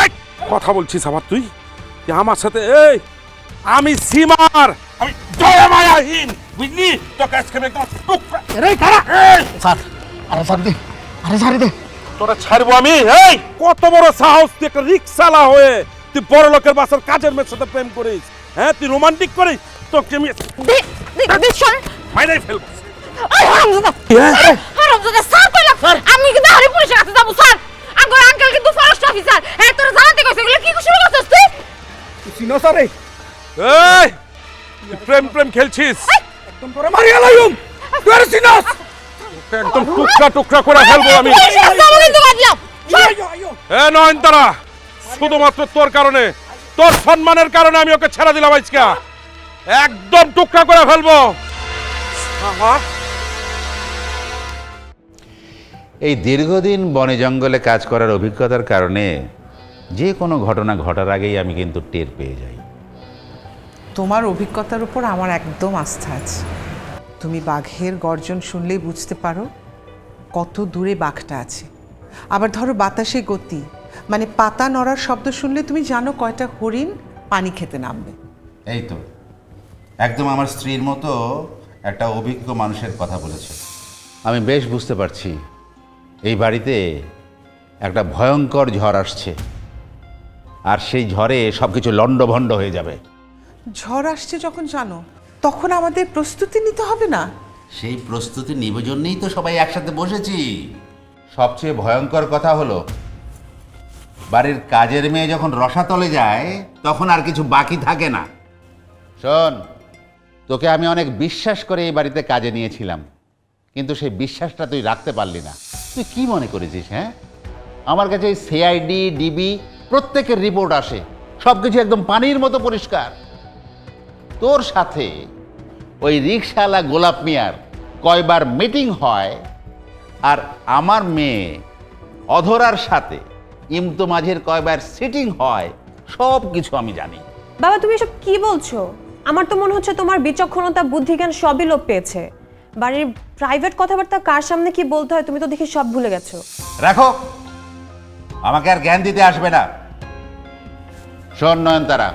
এই, কথা বলছিস আবার তুই? তুই আমার সাথে এই আমি সীমার, আমি দয়া মায়াহীন, বুঝলি? তোকে আজকে আমি একদম টুকরো। রে খারাপ স্যার, আরে স্যার দে, আরে স্যার দে। তোরা ছাড়বো আমি? এই কত বড় সাহস! তুই একটা রিক্সাওয়ালা হয়ে তুই বড় লোকের বাসার কাজের মেয়ের সাথে প্রেম করিস? হ্যাঁ, তুই রোমান্টিক করিস? তোকে আমি মাইরাই ফেলবো। আমি কিন্তু হারি পুলিশের কাছে যাবো স্যার। আঙ্কেল আঙ্কেল কিন্তু ফরেস্ট অফিসার। হ্যাঁ, তোরা জানাতে কইছে এগুলো কি শুরু করছিস তুই? চিনো স্যার এই এই তুই প্রেম প্রেম খেলছিস? একদম তোরে মারিয়া লাইম। তুই আর চিনোস? তোকে একদম টুকরা টুকরা করে ফেলবো আমি। এ নয়নতারা, শুধুমাত্র তোর কারণে, তোর সম্মানের কারণে আমি ওকে ছেড়ে দিলাম আজকে। একদম টুকরা করে ফেলবো। এই দীর্ঘদিন বনে জঙ্গলে কাজ করার অভিজ্ঞতার কারণে যে কোনো ঘটনা ঘটার আগেই আমি কিন্তু টের পেয়ে যাই। তোমার অভিজ্ঞতার উপর আমার একদম আস্থা আছে। তুমি বাঘের গর্জন শুনলেই বুঝতে পারো কত দূরে বাঘটা আছে। আবার ধরো বাতাসে গতি, মানে পাতা নড়ার শব্দ শুনলে তুমি জানো কয়টা হরিণ পানি খেতে নামবে। এই তো একদম আমার স্ত্রীর মতো একটা অভিজ্ঞ মানুষের কথা বলেছে। আমি বেশ বুঝতে পারছি এই বাড়িতে একটা ভয়ঙ্কর ঝড় আসছে, আর সেই ঝড়ে সব কিছু লণ্ডভণ্ড হয়ে যাবে। ঝড় আসছে যখন জানো, তখন আমাদের প্রস্তুতি নিতে হবে না? সেই প্রস্তুতি নিব জন্যই তো সবাই একসাথে বসেছি। সবচেয়ে ভয়ঙ্কর কথা হলো বাড়ির কাজের মেয়ে যখন রসাতলে যায় তখন আর কিছু বাকি থাকে না। শোন, তোকে আমি অনেক বিশ্বাস করে এই বাড়িতে কাজে নিয়েছিলাম, কিন্তু সেই বিশ্বাসটা তুই রাখতে পারলি না। তুই কি মনে করেছিস? হ্যাঁ, আমার কাছে সিআইডি ডিবি প্রত্যেকের রিপোর্ট আসে, সব কিছু একদম পানির মতো পরিষ্কার। তোর সাথে ওই রিকশাওয়ালা গোলাপ মিয়ার কয়বার মিটিং হয়, আর আমার মেয়ে অধরার সাথে ইমতো মাঝের কয়বার সিটিং হয়, সব কিছু আমি জানি। বাবা তুমি এসব কি বলছো? আমার তো মনে হচ্ছে তোমার বিচক্ষণতা বুদ্ধিজ্ঞান সবই লোপ পেয়েছে। বাড়ির প্রাইভেট কথাবার্তা কার সামনে কি বলতে হয় তুমি তো দেখি সব ভুলে গেছো। রাখো, আমাকে আর জ্ঞান দিতে আসবে না। শোন নয়নতারা,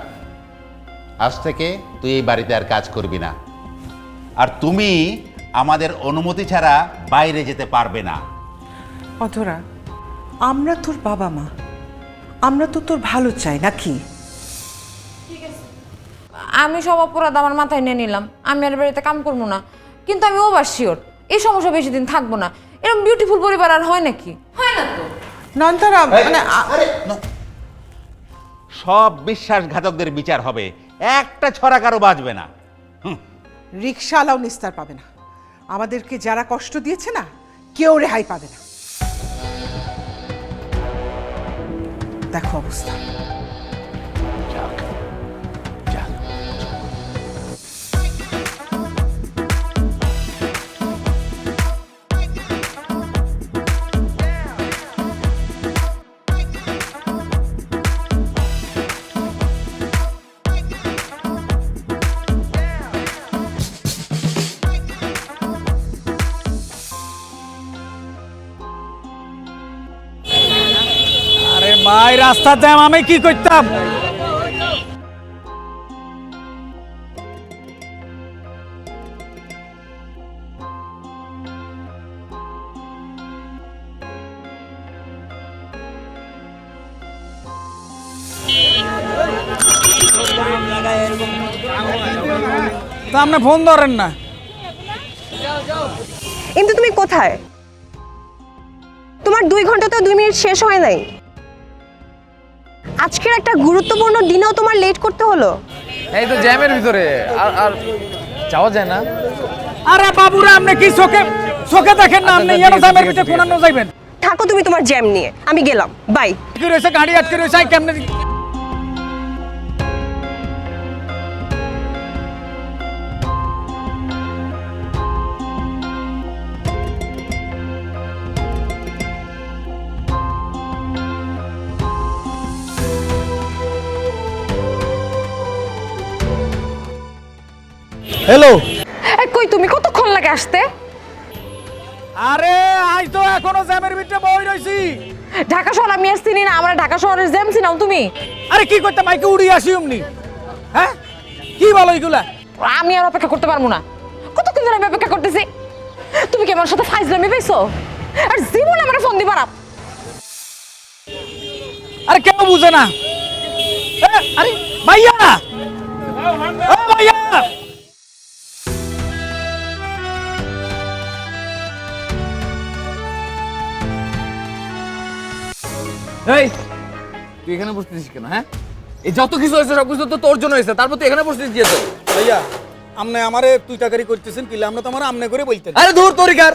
আজ থেকে তুই এই বাড়িতে আর কাজ করবি না, আর তুমি আমাদের অনুমতি ছাড়া বাইরে যেতে পারবে না। অধরা, আমরা তোর বাবা মা, আমরা তো তোর ভালো চাই নাকি? আমি সব অপরাধ আমার মাথায় নিয়ে নিলাম, আমি আর বাড়িতে কাম করবো না, কিন্তু আমি ওভার শিওর এই সমস্যা বেশি দিন থাকবো না। এরকম বিউটিফুল পরিবার আর হয় নাকি? হয় না তো নয়নতারা, মানে সব বিশ্বাসঘাতকদের বিচার হবে, একটা ছড়া কারো বাঁচবে না। রিকশাওয়ালাও নিস্তার পাবে না। আমাদেরকে যারা কষ্ট দিয়েছে না, কেউ রেহাই পাবে না। দেখো অবস্থা। আরে ভাই, রাস্তা জ্যাম, আমি কি করতাম? তা আপনি ফোন ধরেন না? কিন্তু তুমি কোথায়? তোমার 2 ঘন্টা তো 2 মিনিট শেষ হয় নাই। আজকের একটা গুরুত্বপূর্ণ দিনেও তোমার লেট করতে হলো। এই তো জ্যামের ভিতরে আর আর যাওয়া যায় না। আরে বাবুরা, আপনি কি চোখে চোখে দেখেন না? আপনি এর জ্যামের ভিতরে কোন না যাইবেন? থাকো তুমি তোমার জ্যাম নিয়ে, আমি গেলাম, বাই। কি রয়েছে, গাড়ি আটকে রয়েছে, কেমনে? হ্যালো কই তুমি? কতক্ষণ লাগে আসতে? আরে আজ তো এখনো জ্যামের ভিতরে বই রইছি। ঢাকা শহর আমি আর চিনি না, আমরা ঢাকা শহরের জ্যাম চিনাও তুমি? আরে কি করতে মাইকে উড়ি আসি অমনি? হ্যাঁ কি বলো এগুলা? আমি আর অপেক্ষা করতে পারবো না। কতক্ষণ ধরে আমি অপেক্ষা করতেছি। তুমি কি আমার সাথে ফাইজলামি পাইছো? আর জীবন আমার ফোন দিবা না। আরে কেন বুঝে না? আরে ভাইয়া, ও ভাইয়া, এই তুই এখানে বসতেছিস কেন? হ্যাঁ, এই যত কিছু হয়েছে সব কিছু তো তোর জন্য হয়েছে, তারপর তুই এখানে বসতেছিস কি আছে? ভাইয়া আমনে আমারে তুই টাকারি করতেছেন কি? আমরা তো আমার আমনে করে বলতেন। আরে দূর তরিকার,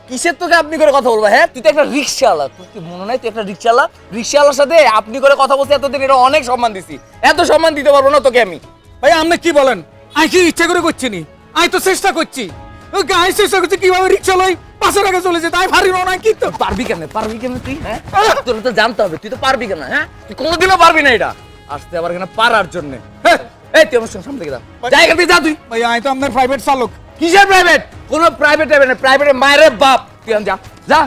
কিসের তোকে আপনি করে কথা বলবো? হ্যাঁ, তুই তো একটা রিক্সাওয়ালা, তোর কি মনে নাই তুই একটা রিক্সাওয়ালা? রিক্সাওয়ালার সাথে আপনি করে কথা বলতে এতদিন এটা অনেক সম্মান দিছি, এত সম্মান দিতে পারবো না তোকে আমি। ভাইয়া আপনি কি বলেন? আই কি ইচ্ছা করে করছি নি? আই তো চেষ্টা করছি, আই চেষ্টা করছি কিভাবে রিক্সা লই 5 টাকা চলে যেতে। আই পারি না কি তো? পারবি কেন? পারবি কেন তুই? হ্যাঁ, তোর তো জানতে হবে তুই তো পারবি কেন। হ্যাঁ, তুই কোনোদিনও পারবি না এটা। আসতে আবার কেন পারার জন্য? এই তুই আমার সামনে থেকে যা, যা এখান থেকে যা তুই। ভাইয়া আই তো আপনার প্রাইভেট চালক। কিসের প্রাইভেট? কোনো প্রাইভেট হবে না, প্রাইভেটের মায়ের বাপ। তুই যা যা,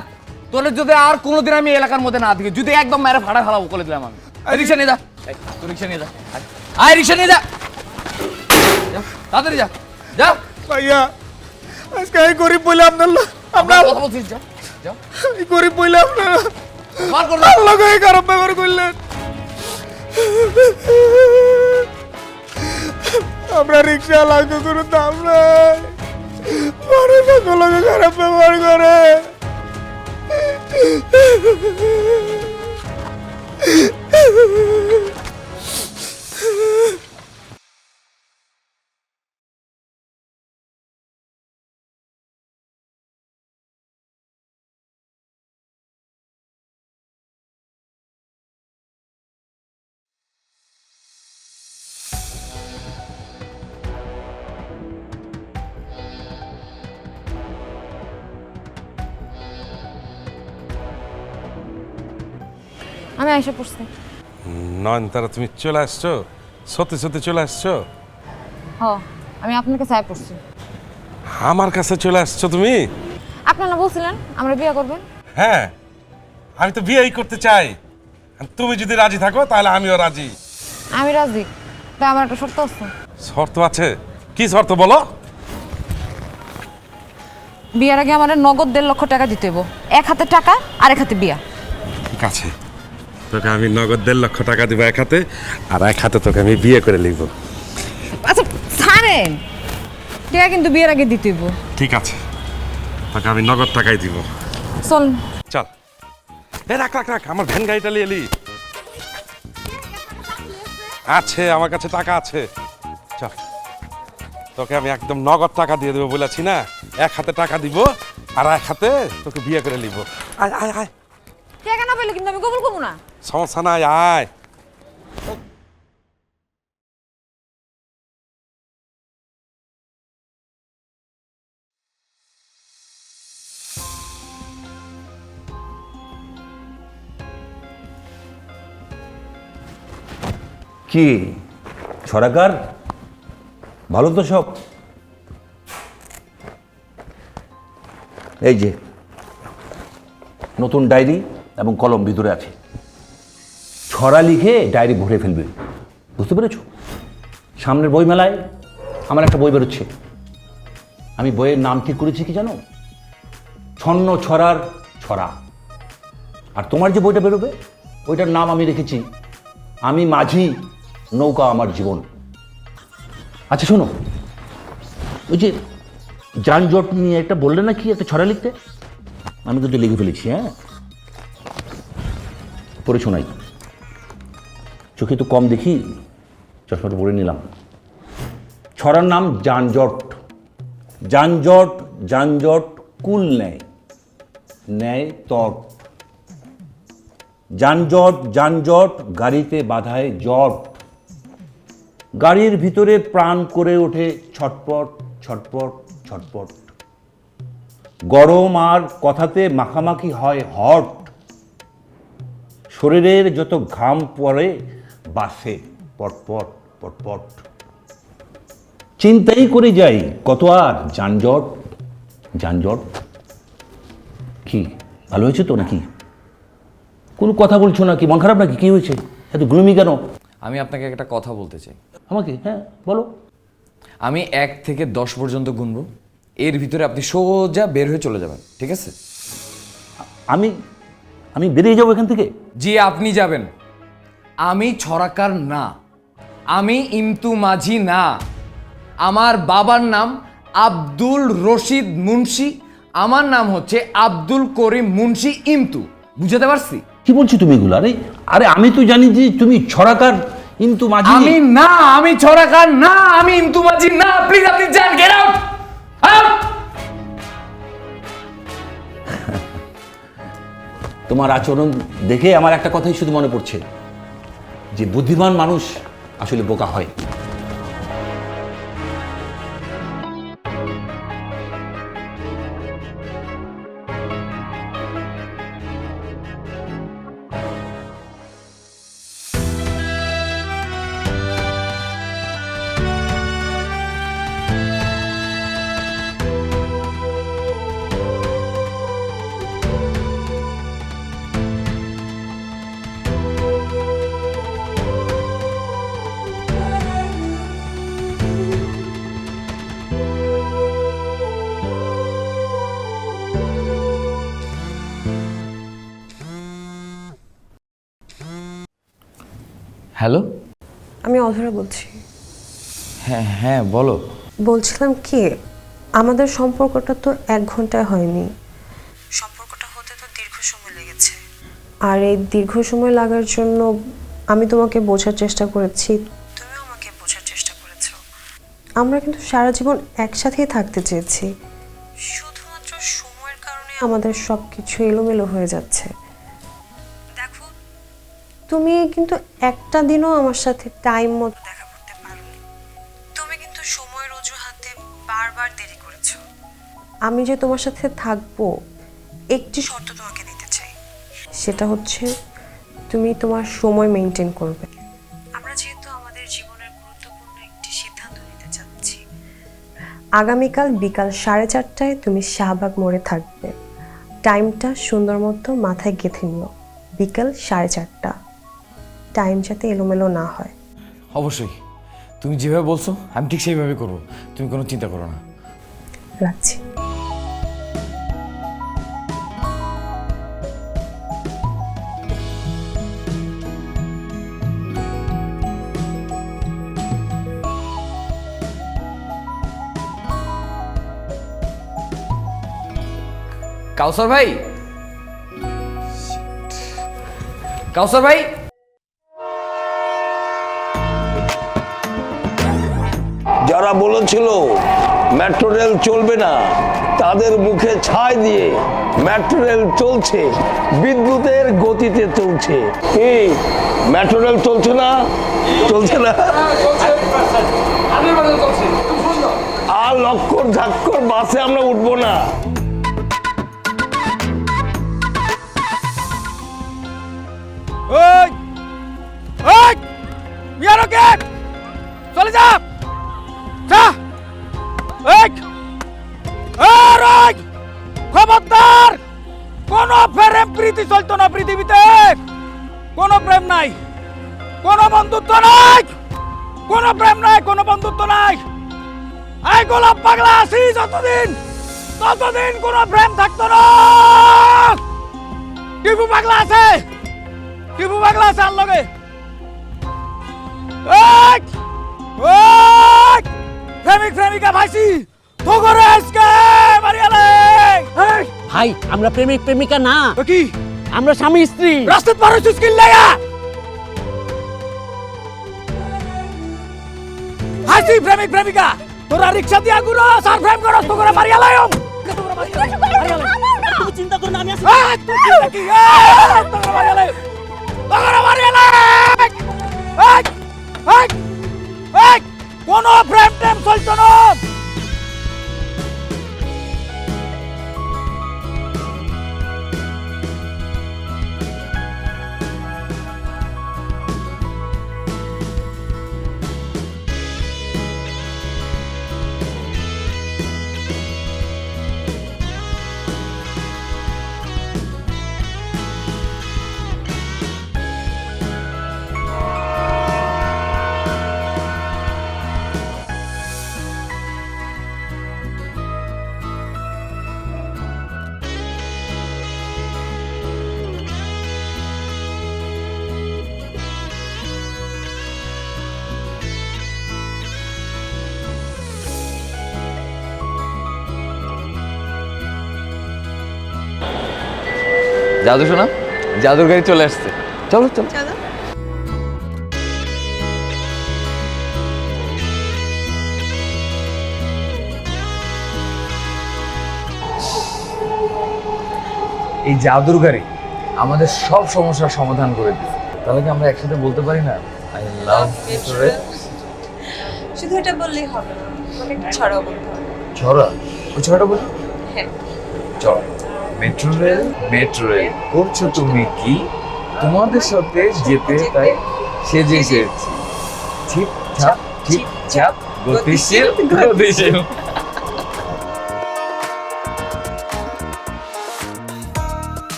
তোর যদি আর কোনোদিন আমি এলাকার মধ্যে না দেখি, যদি একদম মায়ের ভাড়া ফেলাবো করে দিলাম আমি। রিক্সা নিয়ে যা, তুই রিক্সা নিয়ে যা, আয় রিক্সা নিয়ে যা, তাড়াতাড়ি যা যা। ভাইয়া আজকে এই গরিব বলে আপনার আমরা কথা বলছিস, যা যা। এই গরিব বলে আপনার মার করো, আল্লাহ এই খারাপ ব্যবহার করলেন। আমরা রিক্সা লাগতো কোনো দাম নাই, মানুষ সকলকে খারাপ ব্যবহার করে। আমি আইসা পড়ছি। নয়নতারা তুমি চলে আসছো? সত্যি সত্যি চলে আসছো? হ, আমি আপনার কাছে আয় পড়ছি। আমার কাছে চলে আসছো তুমি? আপনি না বলছিলেন আমরা বিয়ে করবেন? হ্যাঁ, আমি তো বিয়েই করতে চাই। তুমি যদি রাজি থাকো তাহলে আমিও রাজি। আমি রাজি, তাই আমার একটা শর্ত আছে। শর্ত আছে? কি শর্ত বলো? বিয়ের আগে আমার নগদ 1.5 লক্ষ টাকা দিতে হইব। এক হাতে টাকা আর এক হাতে বিয়া। ঠিক আছে, তোকে আমি নগদ 1.5 লক্ষ টাকা দিব এক হাতে, আর এক হাতে তোকে আমি বিয়ে করে নিব। আচ্ছা ছাড়েন, টাকা কিন্তু বিয়ের আগে দিতে হইব। ঠিক আছে, তোকে আমি নগদ টাকাই দিব। চল চল। এ রাখ রাখ রাখ, আমার ভ্যান গাড়িটা নিয়ে এলি। আছে, আমার কাছে টাকা আছে। চল, তোকে আমি একদম নগদ টাকা দিয়ে দেবো বলেছি না। এক হাতে টাকা দিব আর এক হাতে তোকে বিয়ে করে নিব। আয় আয় আয়, টাকা না পেলে কিন্তু আমি কবুল করবো না। সমস্যা নাই, আয়। কি ছড়াকার, ভালো তো সব? এই যে নতুন ডায়েরি এবং কলম ভিতরে আছে, ছড়া লিখে ডায়েরি ভরে ফেলবে, বুঝতে পেরেছ? সামনের বইমেলায় আমার একটা বই বেরোচ্ছে, আমি বইয়ের নাম ঠিক করেছি কি জানো? ছন্ন ছড়ার ছড়া। আর তোমার যে বইটা বেরোবে ওইটার নাম আমি রেখেছি আমি মাঝি, নৌকা আমার জীবন। আচ্ছা শোনো, ওই যে যানজট নিয়ে একটা বললে না কি একটা ছড়া লিখতে, আমি কিন্তু লিখে ফেলেছি। হ্যাঁ, পড়ে শোনাই, চোখে তো কম দেখি, চশমাটা পরে নিলাম। ছড়ার নাম যানজট। যানজট যানজট কুল নেয়, নেয় তট। যানজট যানজট গাড়িতে বাধায় জট। গাড়ির ভিতরে প্রাণ করে ওঠে ছটপট ছটপট ছটপট। গরম আর কথাতে মাখামাখি হয় হট। শরীরের যত ঘাম পড়ে বাসে পটপট পটপট। চিন্তাই করে যাই কত আর যানজট যানজট। কি ভালো হয়েছে তো নাকি? কোনো কথা বলছো না কি? মন খারাপ নাকি? কি হয়েছে? এত গ্লুমি কেন? আমি আপনাকে একটা কথা বলতে চাই। আমাকে? হ্যাঁ বলো। আমি 1 থেকে 10 পর্যন্ত গুনবো, এর ভিতরে আপনি সোজা বের হয়ে চলে যাবেন, ঠিক আছে? আমি আমি বেরিয়ে যাবো এখান থেকে? জি আপনি যাবেন। আমি ছড়াকার না, আমি ইমতু মাঝি না, আমার বাবার নাম আব্দুল রশিদ মুন্সি, আমার নাম হচ্ছে আব্দুল করিম মুন্সি ইমতু। বুঝাতে পারছি? কি বলছো তুমি এগুলো? আরে আরে আমি তো জানি যে তুমি ছড়াকার ইমতু মাঝি। আমি না, আমি ছড়াকার না, আমি ইমতু মাঝি না। প্লিজ আপনি যান, গেট আউট আউট। তোমার আচরণ দেখে আমার একটা কথাই শুধু মনে পড়ছে, যে বুদ্ধিমান মানুষ আসলে বোকা হয়। হ্যালো, আমি অধরা বলছি। হ্যাঁ হ্যাঁ বলো। বলছিলাম কি, আমাদের সম্পর্কটা তো 1 ঘন্টায় হয়নি, সম্পর্কটা হতে তো দীর্ঘ সময় লেগেছে। আর এই দীর্ঘ সময় লাগার জন্য আমি তোমাকে বোঝার চেষ্টা করেছি, তুমিও আমাকে বোঝার চেষ্টা করেছো। আমরা কিন্তু সারা জীবন একসাথেই থাকতে চেয়েছি, শুধুমাত্র সময়ের কারণে আমাদের সব কিছু এলোমেলো হয়ে যাচ্ছে। দেখো, তুমি কিন্তু একটা দিনও আমার সাথে টাইম মতো দেখা করতে পারোনি, তুমি কিন্তু সময়ের অজুহাতে বারবার দেরি করেছো। আমি যে তোমার সাথে থাকবো, একটি শর্ত তোমাকে দিতে চাই, সেটা হচ্ছে তুমি তোমার সময় মেনটেন করবে। আমরা যেহেতু আমাদের জীবনের গুরুত্বপূর্ণ একটি সিদ্ধান্ত নিতে চাচ্ছি, আগামীকাল বিকাল 4:30টায় তুমি শাহবাগ মোড়ে থাকবে। টাইমটা সুন্দর মতো মাথায় গেঁথে নিও, বিকাল 4:30টা। টাইম যাতে এলোমেলো না হয়। অবশ্যই, তুমি যেভাবে বলছো আমি ঠিক সেইভাবে করবো, তুমি কোনো চিন্তা করো না। রাখছি। কাউসার ভাই, কাউসার ভাই, যারা বলেছিল মেট্রো রেল চলবে না, তাদের মুখে ছাই দিয়ে মেট্রো রেল চলছে, বিদ্যুতের গতিতে চলছে। কি মেট্রো রেল চলছে না? চলছে না? আর লক্কর ঝাক্কর বাসে আমরা উঠবো না। ওই ওই ইয়ার ওকে চলে যা যা। এই আর ওই খবরদার, কোন প্রেম প্রীতি চলতো না পৃথিবীতে, কোন প্রেম নাই, কোন বন্ধুত্ব নাই, কোন প্রেম নাই, কোন বন্ধুত্ব নাই। এই গোলাপ পাগলা আছি যতদিন, ততদিন কোন প্রেম থাকতো না। টিপু পাগলা আছে, টিপু পাগলা আছে আর লগে। প্রেমিক প্রেমিকা ভাইছি তো করে আজকে মারিয়ালে। ভাই আমরা প্রেমিক প্রেমিকা না, কি আমরা স্বামী স্ত্রী। রাস্তাত পার হইছিস কি লাগা? হাসি প্রেমিক প্রেমিকা, তোরা রিকশা দিয়া গুলো সার প্রেম করস তো করে মারিয়ালে। তুমি চিন্তা করো না, আমি আছি। তুই চিন্তা কি? তো করে মারিয়ালে, তো করে মারিয়ালে। কোন প্রেম টেম চলতো না। জাদু শোনা, জাদুর গাড়ি চলে আসছে, চলো চলো। চলো। এই জাদুর গাড়ি আমাদের সব সমস্যার সমাধান করে দিবে। তাহলে কি আমরা একসাথে বলতে পারি না, আই লাভ মেট্রো রেল? শুধু এটা বললেই হবে না, তোমাকে একটা ছড়াও বলতে হবে। ছড়া? ওই ছড়াটা বলি? হ্যাঁ। চল। মেট্রো রেল, মেট্রো রেল, করছো তুমি কি? তোমাদের সাথে যেতে তাই সেজে এসেছি। ছিপ ছাপ, ছিপ ছাপ, গতিশীল, গতিশীল।